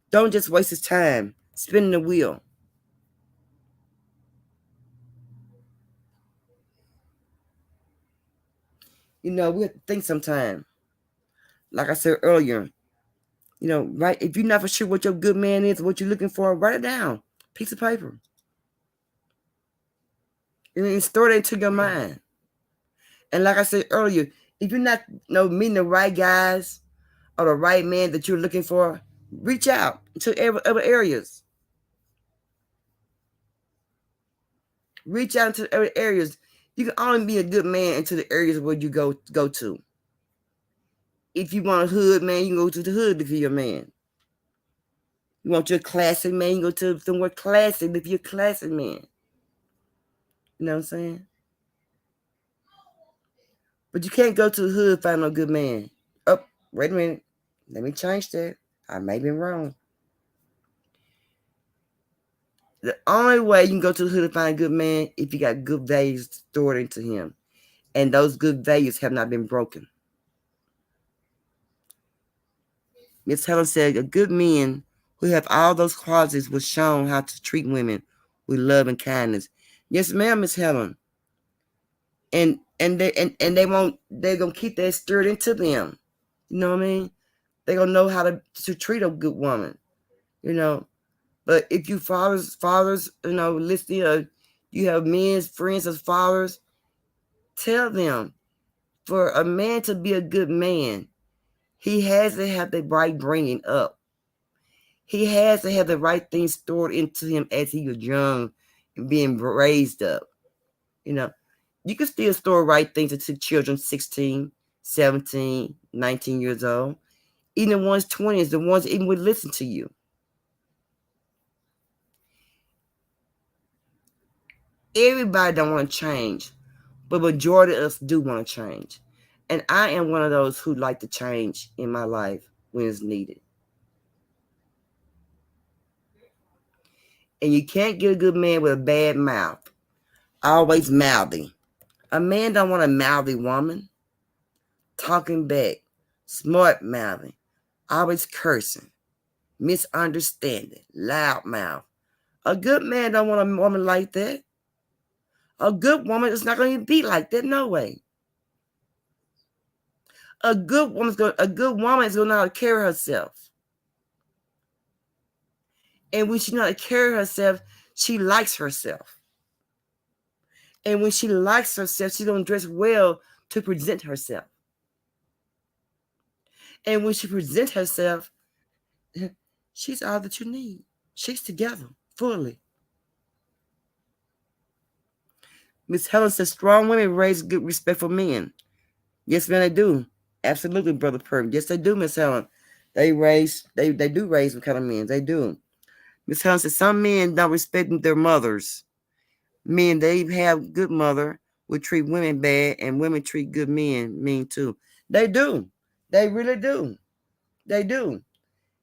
Don't just waste his time spinning the wheel. We have to think sometime. Like I said earlier, right? If you're not for sure what your good man is, what you're looking for, write it down. Piece of paper. And store that into your mind. And like I said earlier, if you're not meeting the right guys or the right man that you're looking for, reach out to other areas. Reach out to other areas. You can only be a good man into the areas where you go to. If you want a hood man, you can go to the hood if you're a man. You want your classic man, you go to somewhere classic if you're a classic man. You know what I'm saying? But you can't go to the hood find no good man. Oh, wait a minute. Let me change that. I may be wrong. The only way you can go to the hood to find a good man if you got good values stored into him. And those good values have not been broken. Miss Helen said, a good man who have all those qualities was shown how to treat women with love and kindness. Yes, ma'am, Miss Helen. And they're gonna keep that stirred into them. You know what I mean? They're gonna know how to treat a good woman. But if you fathers, listening, you have men's friends as fathers, tell them, for a man to be a good man, he has to have the right bringing up. He has to have the right things stored into him as he was young and being raised up. You can still store right things into children 16, 17, 19 years old. Even the ones 20s, the ones even would listen to you. Everybody don't want to change, but majority of us do want to change. And I am one of those who like to change in my life when it's needed. And you can't get a good man with a bad mouth. Always mouthy. A man don't want a mouthy woman. Talking back. Smart mouthy. Always cursing. Misunderstanding. Loud mouth. A good man don't want a woman like that. A good woman is not going to be like that. No way. A good woman is going to know how to carry herself. And when she knows how to carry herself, she likes herself. And when she likes herself, she's going to dress well to present herself. And when she presents herself, she's all that you need. She's together fully. Miss Helen says, strong women raise good respect for men. Yes, man, they do. Absolutely, Brother Perk. Yes, they do, Miss Helen. They do raise what kind of men. They do. Miss Helen says, some men don't respect their mothers. Men, they have good mother, would treat women bad, and women treat good men mean too. They do. They really do. They do.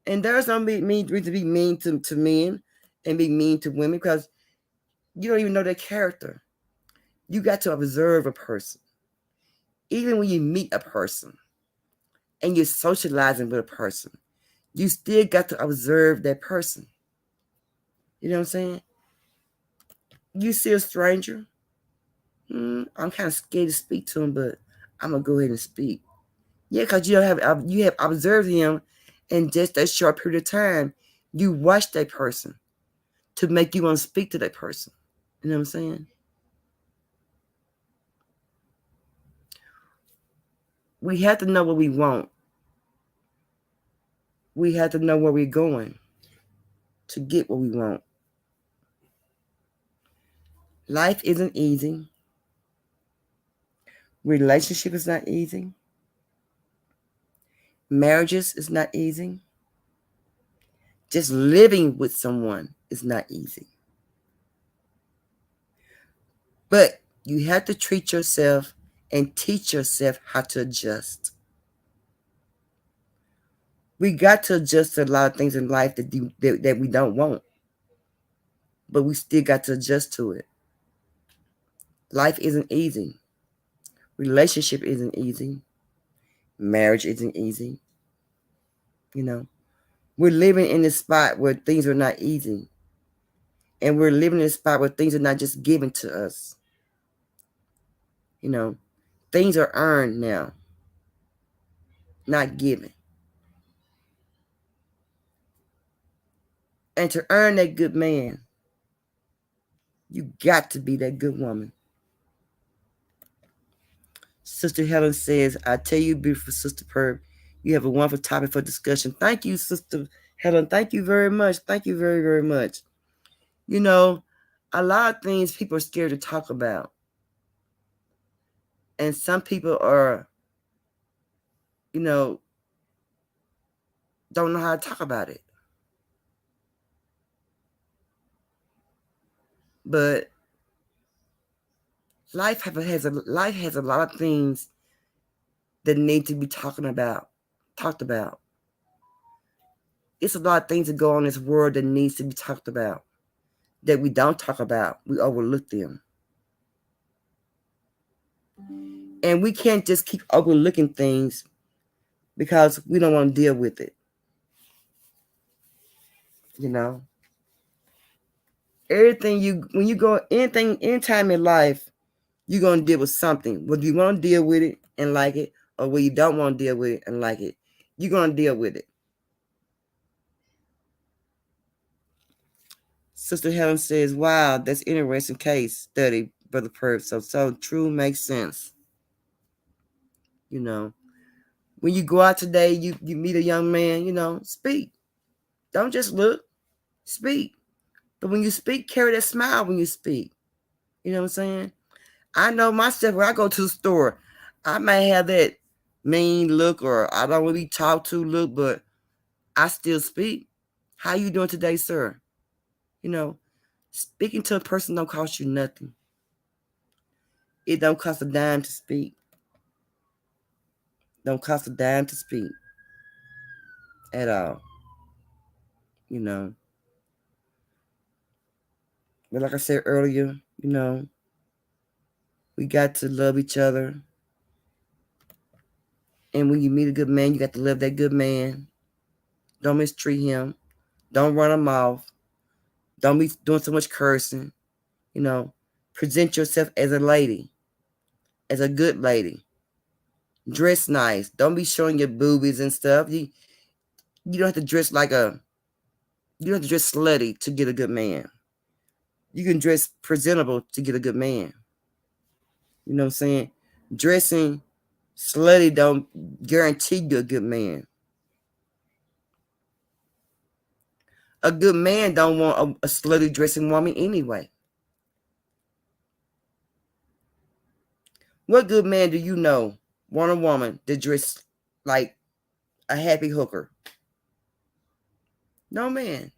And there's no reason to be mean to men and be mean to women because you don't even know their character. You got to observe a person. Even when you meet a person and you're socializing with a person, you still got to observe that person. You know what I'm saying? You see a stranger, I'm kind of scared to speak to him, but I'm gonna go ahead and speak. Yeah, because you have observed him in just that short period of time. You watch that person to make you want to speak to that person. You know what I'm saying? We have to know what we want. We have to know where we're going to get what we want. Life isn't easy. Relationship is not easy. Marriages is not easy. Just living with someone is not easy. But you have to treat yourself and teach yourself how to adjust. We got to adjust to a lot of things in life that we don't want. But we still got to adjust to it. Life isn't easy. Relationship isn't easy. Marriage isn't easy. You know, we're living in this spot where things are not easy. And we're living in a spot where things are not just given to us. You know, things are earned now, not given. And to earn that good man, you got to be that good woman. Sister Helen says, I tell you, beautiful Sister Perb, you have a wonderful topic for discussion. Thank you, Sister Helen. Thank you very much. Thank you very, very much. You know, a lot of things people are scared to talk about. And some people are, you know, don't know how to talk about it. But life has a lot of things that need to be talked about. It's a lot of things that go on in this world that needs to be talked about. That we don't talk about. We overlook them. And we can't just keep overlooking things because we don't want to deal with it. You know? Anytime in life, you're going to deal with something. Whether you want to deal with it and like it, or whether you don't want to deal with it and like it, you're going to deal with it. Sister Helen says, wow, that's interesting case study, Brother Perp. So true, makes sense. You know, when you go out today, you meet a young man, you know, speak. Don't just look, speak. But when you speak, carry that smile when you speak. You know what I'm saying? I know myself when I go to the store, I may have that mean look or I don't really talk to look, but I still speak. How you doing today, sir? You know, speaking to a person don't cost you nothing. It don't cost a dime to speak. Don't cost a dime to speak. At all. You know. But like I said earlier, you know, we got to love each other. And when you meet a good man, you got to love that good man. Don't mistreat him. Don't run him off. Don't be doing so much cursing. You know, present yourself as a lady, as a good lady. Dress nice. Don't be showing your boobies and stuff. You don't have to dress you don't have to dress slutty to get a good man. You can dress presentable to get a good man. You know what I'm saying? Dressing slutty don't guarantee you a good man. A good man don't want a slutty dressing woman anyway. What good man do you know want a woman that dress like a happy hooker? No man.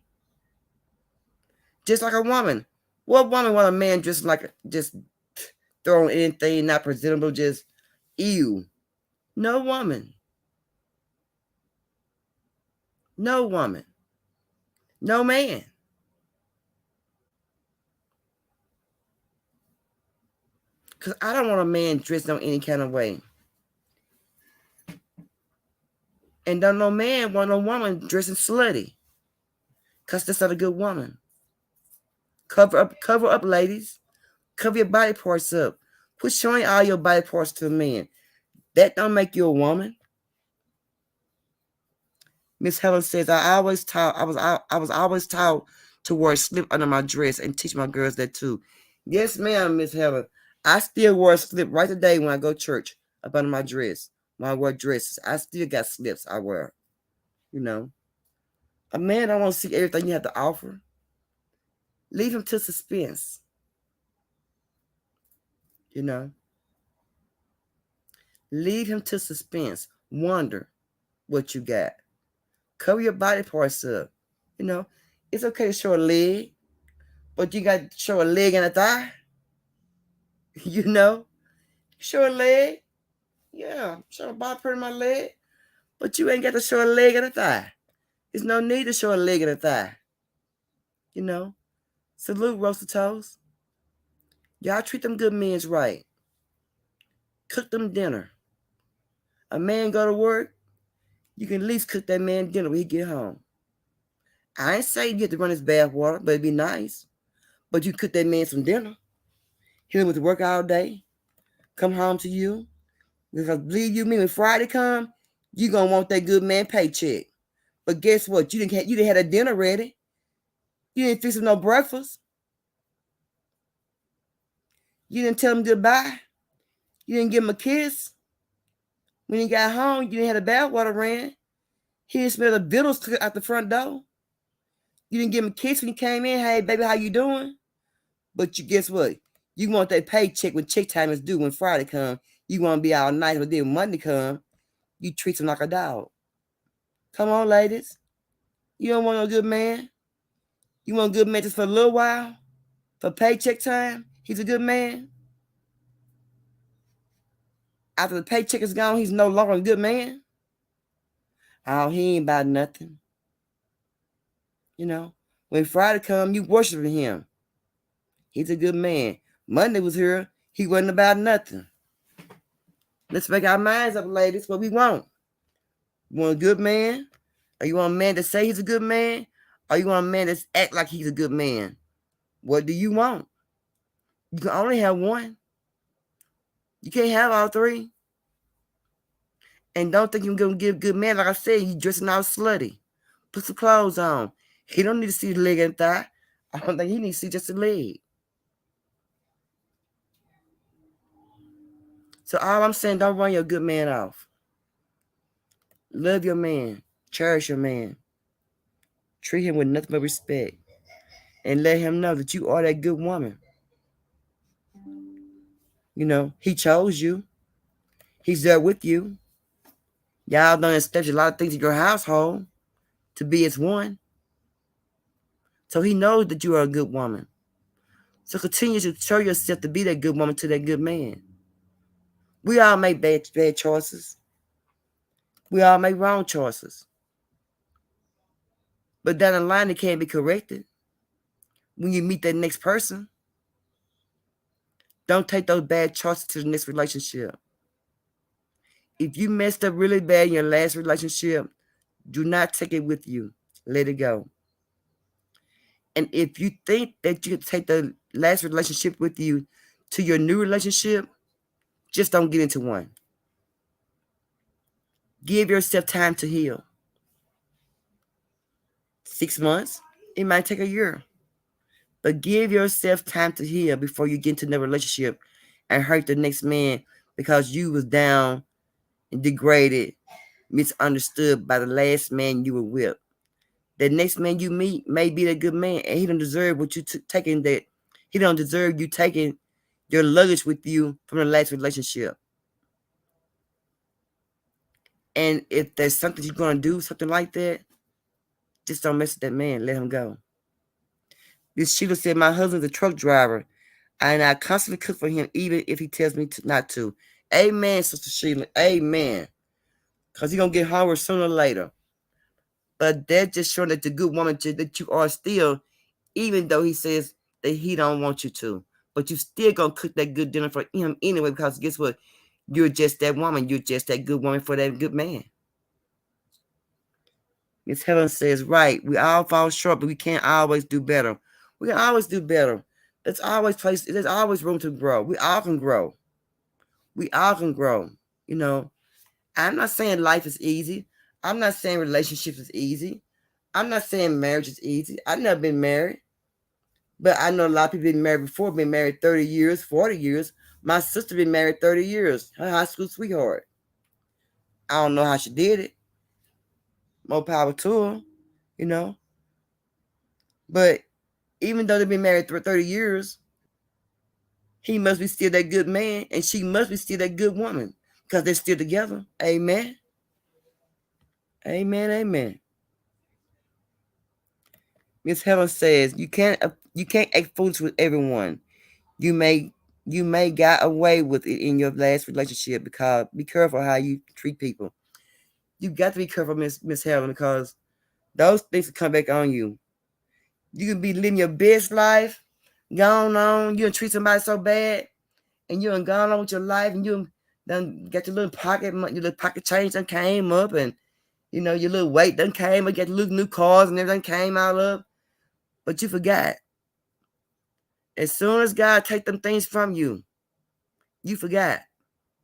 Just like a woman. What woman want a man dressed like just throwing anything, not presentable, just ew? No woman. No woman. No man. Because I don't want a man dressed on any kind of way. And don't no man want no woman dressing slutty. Because that's not a good woman. Cover up, ladies. Cover your body parts up. Quit showing all your body parts to a man. That don't make you a woman. Miss Helen says, I was always taught to wear a slip under my dress and teach my girls that too. Yes, ma'am, Miss Helen. I still wear a slip right today when I go to church up under my dress. when I wear dresses. I still got slips I wear. You know, a man don't want to see everything you have to offer. Leave him to suspense. You know, leave him to suspense. Wonder what you got. Cover your body parts up. You know, it's okay to show a leg, but you got to show a leg and a thigh. You know, show a leg. Yeah, show a body part of my leg, but you ain't got to show a leg and a thigh. There's no need to show a leg and a thigh. You know, salute roasted toast. Y'all treat them good men's right. Cook them dinner. A man go to work, you can at least cook that man dinner when he get home. I ain't say you have to run his bath water, but it'd be nice. But you cook that man some dinner. He went to work all day, come home to you. Because believe you me, when Friday come, you gonna want that good man paycheck. But guess what? You didn't have that dinner ready. You didn't fix him no breakfast. You didn't tell him goodbye. You didn't give him a kiss. When he got home, you didn't have the bath water ran. He didn't smell the vittles out the front door. You didn't give him a kiss when he came in. Hey, baby, how you doing? But you guess what? You want that paycheck when check time is due when Friday come. You want to be all nice, but then when Monday come, you treat him like a dog. Come on, ladies. You don't want no good man. You want a good man just for a little while? For paycheck time? He's a good man. After the paycheck is gone, he's no longer a good man. Oh, he ain't about nothing. You know, when Friday come, you worshiping him. He's a good man. Monday was here. He wasn't about nothing. Let's make our minds up, ladies, what we want. You want a good man? Or you want a man to say he's a good man? Or you want a man that act like he's a good man? What do you want? You can only have one. You can't have all three. And don't think you're going to give a good man. Like I said, you dressing all slutty. Put some clothes on. He don't need to see the leg and thigh. I don't think he needs to see just the leg. So all I'm saying, don't run your good man off. Love your man. Cherish your man. Treat him with nothing but respect. And let him know that you are that good woman. You know, he chose you. He's there with you. Y'all done established a lot of things in your household to be as one. So he knows that you are a good woman. So continue to show yourself to be that good woman to that good man. We all make bad choices. We all make wrong choices. But down the line, it can't be corrected. When you meet that next person, don't take those bad choices to the next relationship. If you messed up really bad in your last relationship, do not take it with you. Let it go. And if you think that you can take the last relationship with you to your new relationship, just don't get into one. Give yourself time to heal. 6 months, it might take a year. But give yourself time to heal before you get into another relationship and hurt the next man because you was down and degraded, misunderstood by the last man you were with. The next man you meet may be a good man, and he don't deserve what you taking. That he don't deserve you taking your luggage with you from the last relationship. And if there's something you're gonna do, something like that, just don't mess with that man. Let him go. This Sheila said, "My husband's a truck driver, and I constantly cook for him, even if he tells me not to." Amen, Sister Sheila. Amen. Because he's gonna get hungry sooner or later. But that's just showing that the good woman that you are still, even though he says that he don't want you to. But you still gonna cook that good dinner for him anyway, because guess what? You're just that woman. You're just that good woman for that good man. Miss Helen says, right, we all fall short, but we can't always do better. We can always do better. There's always room to grow. We all can grow. We all can grow. You know, I'm not saying life is easy. I'm not saying relationships is easy. I'm not saying marriage is easy. I've never been married. But I know a lot of people been married before, been married 30 years, 40 years. My sister been married 30 years, her high school sweetheart. I don't know how she did it. More power to her, you know. But even though they've been married for 30 years, he must be still that good man, and she must be still that good woman because they're still together. Amen. Amen. Amen. Miss Helen says you can't act foolish with everyone. You may you may got away with it in your last relationship because be careful how you treat people. You got to be careful, Miss Helen, because those things will come back on you. You can be living your best life, gone on. You done treat somebody so bad, and you done gone on with your life, and you done got your little your little pocket change done came up, and your little weight done came up, got your little new cars and everything came out of, but you forgot. As soon as God take them things from you, you forgot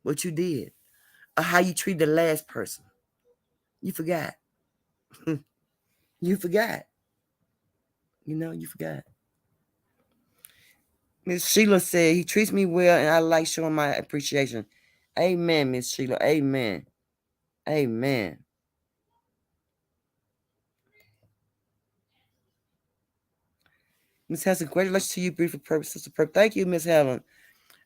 what you did or how you treated the last person. You forgot. You forgot. You forgot. Miss Sheila said, he treats me well and I like showing my appreciation. Amen, Miss Sheila. Amen. Amen. Miss Helen, congratulations to you, beautiful purpose, sister purpose. Thank you, Miss Helen.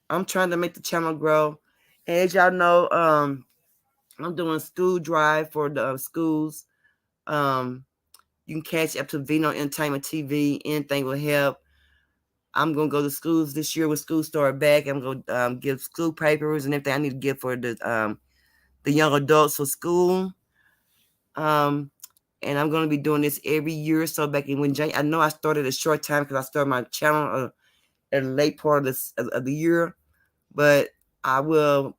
I'm trying to make the channel grow. And as y'all know, I'm doing school drive for the schools. Um, you can catch up to Vino Entertainment TV. Anything will help. I'm gonna go to schools this year when school start back. I'm gonna give school papers and everything I need to give for the young adults for school. Um, and I'm gonna be doing this every year. So back in when I know I started a short time because I started my channel at a late part of the year, but I will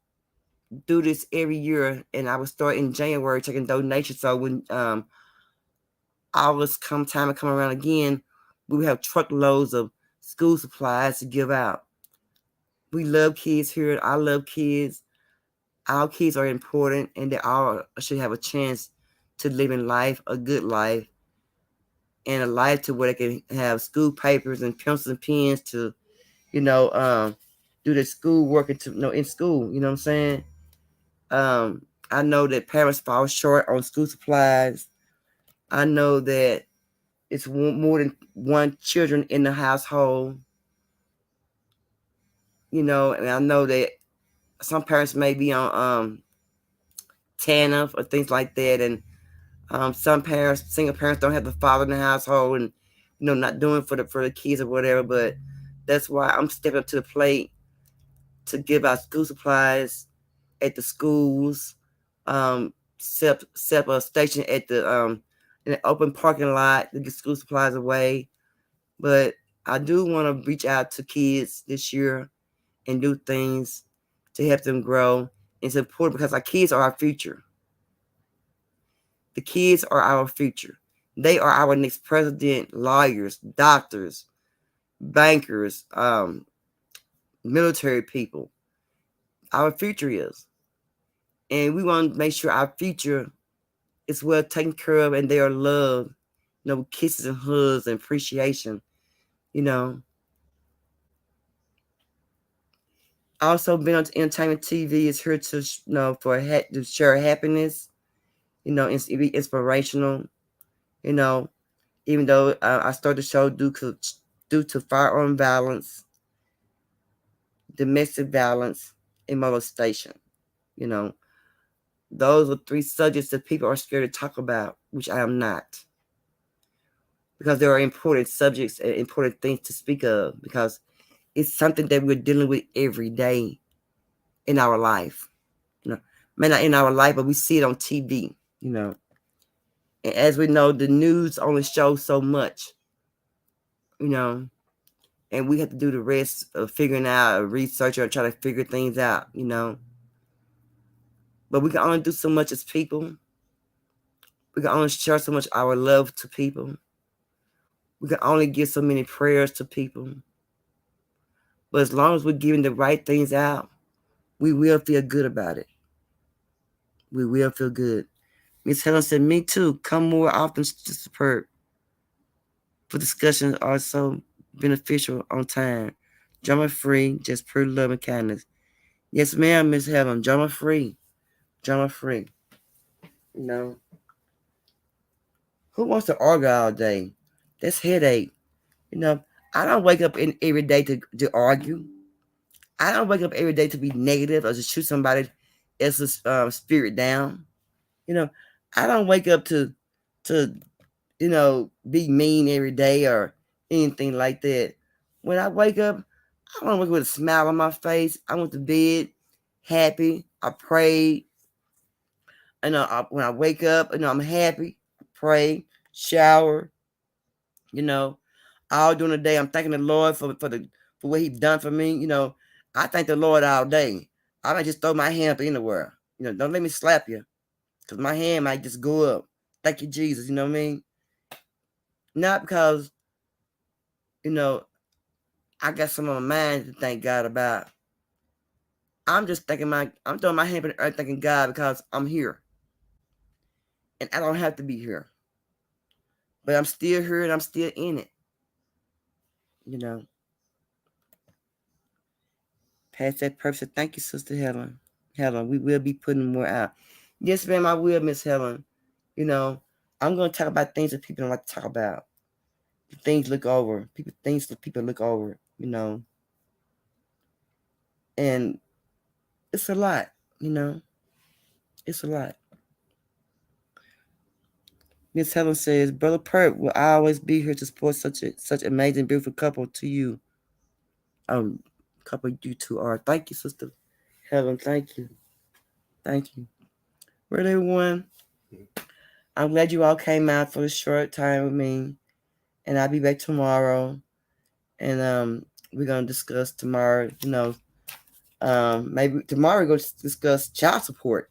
do this every year, and I will start in January taking donations. So when August time and come around again, we will have truckloads of school supplies to give out. We love kids here. I love kids. Our kids are important, and they all should have a chance to live in life, a good life, and a life to where they can have school papers and pencils and pens to, do their school work in school. You know what I'm saying? I know that parents fall short on school supplies. I know that it's more than one children in the household. And I know that some parents may be on TANF or things like that, and some parents, single parents, don't have the father in the household, and not doing for the kids or whatever. But that's why I'm stepping up to the plate to give out school supplies at the schools, set up a station at the in an open parking lot to get school supplies away. But I do want to reach out to kids this year and do things to help them grow. It's important because our kids are our future. The kids are our future. They are our next president, lawyers, doctors, bankers, military people. Our future is. And we want to make sure our future is well taken care of and they are loved, with kisses and hugs and appreciation, you know. Also, being on entertainment TV is here to, to share happiness, be inspirational, you know. Even though I started the show due to firearm violence, domestic violence, and molestation. You know, those are three subjects that people are scared to talk about, which I am not. Because there are important subjects and important things to speak of, because it's something that we're dealing with every day in our life. May not in our life, but we see it on TV, And as we know, the news only shows so much, and we have to do the rest of figuring out, research, or try to figure things out, But we can only do so much as people. We can only share so much our love to people. We can only give so many prayers to people. But as long as we're giving the right things out, we will feel good about it. We will feel good. Miss Helen said, me too. Come more often to Superb. For discussions are so beneficial on time. Drama free, just pure love and kindness. Yes, ma'am, Miss Helen. Drama free. Drama free. You know, who wants to argue all day? That's headache. You know, I don't wake up every day to argue. I don't wake up every day to be negative or to shoot somebody else's spirit down. You know, I don't wake up to be mean every day or anything like that. When I wake up, I want to wake up with a smile on my face. I went to bed happy. I prayed. When I wake up, I'm happy. I pray, shower. You know, all during the day, I'm thanking the Lord for what He done for me. I thank the Lord all day. I might just throw my hand up anywhere. Don't let me slap you, cause my hand might just go up. Thank you, Jesus. You know what I mean? Not because you know I got some on my mind to thank God about. I'm just I'm throwing my hand up in the earth thanking God because I'm here. And I don't have to be here. But I'm still here and I'm still in it. You know. Past that person. Thank you, Sister Helen. Helen, we will be putting more out. Yes, ma'am, I will, Miss Helen. I'm gonna talk about things that people don't like to talk about. Things look over. Things that people look over. And it's a lot. It's a lot. Miss Helen says, Brother Pert will always be here to support such amazing, beautiful couple to you. Couple you two are. Thank you, Sister Helen. Thank you. Thank you. Well, everyone, I'm glad you all came out for a short time with me. And I'll be back tomorrow. And we're gonna discuss tomorrow, maybe tomorrow we're gonna discuss child support.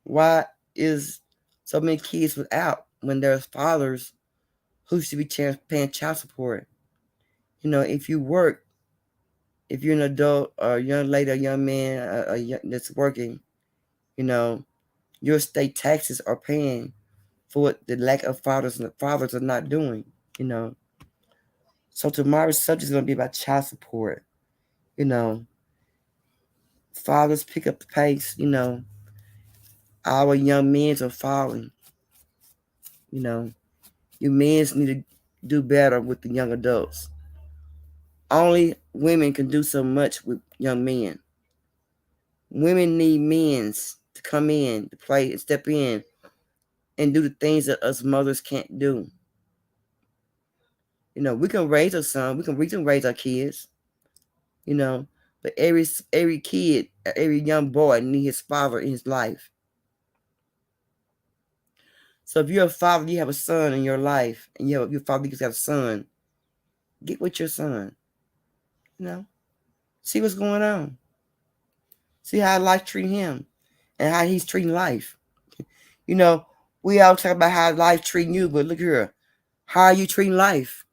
Why is so many kids without when there's fathers who should be paying child support? If you work, if you're an adult or a young lady or young man that's working, your state taxes are paying for what the lack of fathers are not doing. So tomorrow's subject is going to be about child support. Fathers pick up the pace. Our young men are falling. You men need to do better with the young adults. Only women can do so much with young men. Women need men to come in, to play and step in and do the things that us mothers can't do. We can raise our son, we can raise our kids, but every kid, every young boy needs his father in his life. So if you're a father, you have a son in your life, and your father, you have a son, get with your son. See what's going on. See how life treating him and how he's treating life. We all talk about how life treating you, but look here. How are you treating life?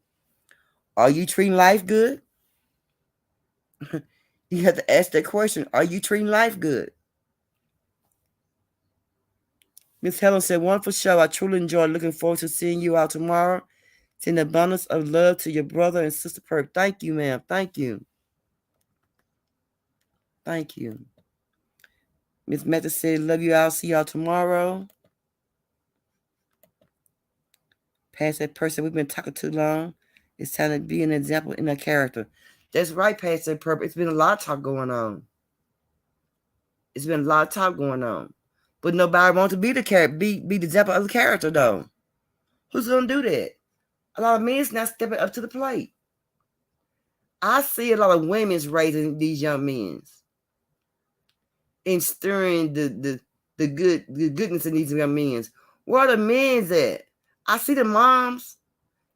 Are you treating life good? You have to ask that question. Are you treating life good? Miss Helen said, wonderful show. I truly enjoyed. Looking forward to seeing you out tomorrow. Send abundance of love to your brother and sister Perk. Thank you, ma'am. Thank you. Thank you. Miss Meta said, love you all. See y'all tomorrow. Past that person, we've been talking too long. It's time to be an example in a character. That's right, Past that purpose. It's been a lot of talk going on. It's been a lot of talk going on. But nobody wants to be the character, be the example of the character, though. Who's going to do that? A lot of men's not stepping up to the plate. I see a lot of women's raising these young men and stirring the goodness in these young men. Where are the men's at? I see the moms.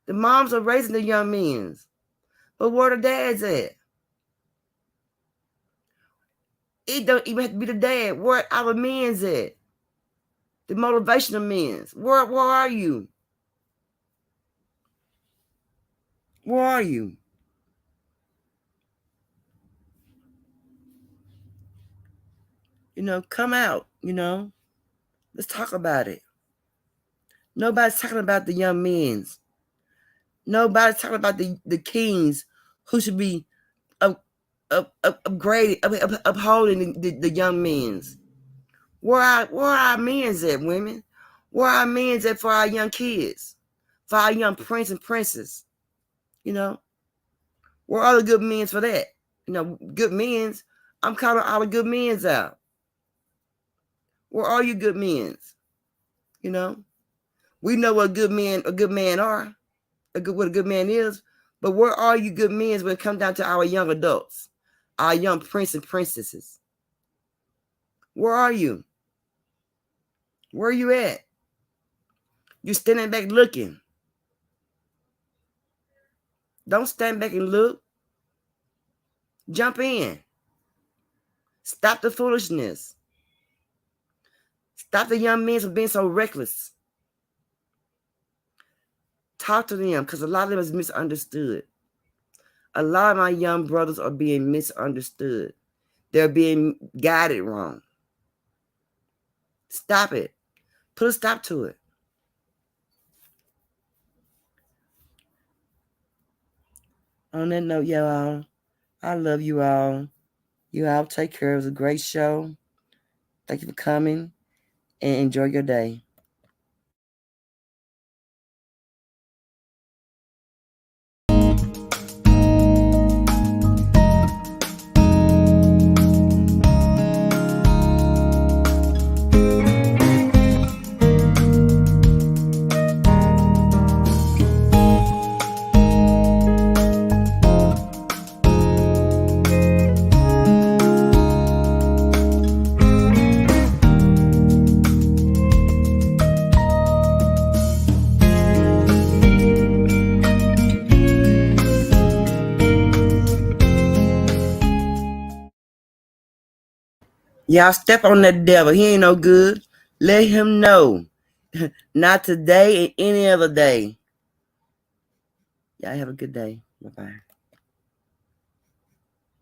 The moms are raising the young men. But where are the dads at? It don't even have to be the dad. Where are our men's at? The motivational men's. Where are you? Where are you? Come out, Let's talk about it. Nobody's talking about the young men's. Nobody's talking about the kings who should be upgraded, upholding the young men's. Where our men's at, women? Where our men's at for our young kids? For our young prince and princess? You know? Where are the good men's for that? You know, good men's. I'm calling all the good men's out. Where are you good men's? You know? We know what a good man are, what a good man is, but where are you good men when it comes down to our young adults, our young prince and princesses? Where are you? Where are you at? You're standing back looking. Don't stand back and look. Jump in. Stop the foolishness. Stop the young men from being so reckless. Talk to them, because a lot of them is misunderstood. A lot of my young brothers are being misunderstood. They're being guided wrong. Stop it. Put a stop to it. On that note, y'all, I love you all. You all take care. It was a great show. Thank you for coming, and enjoy your day. Y'all step on that devil. He ain't no good. Let him know. Not today and any other day. Y'all have a good day. Bye-bye.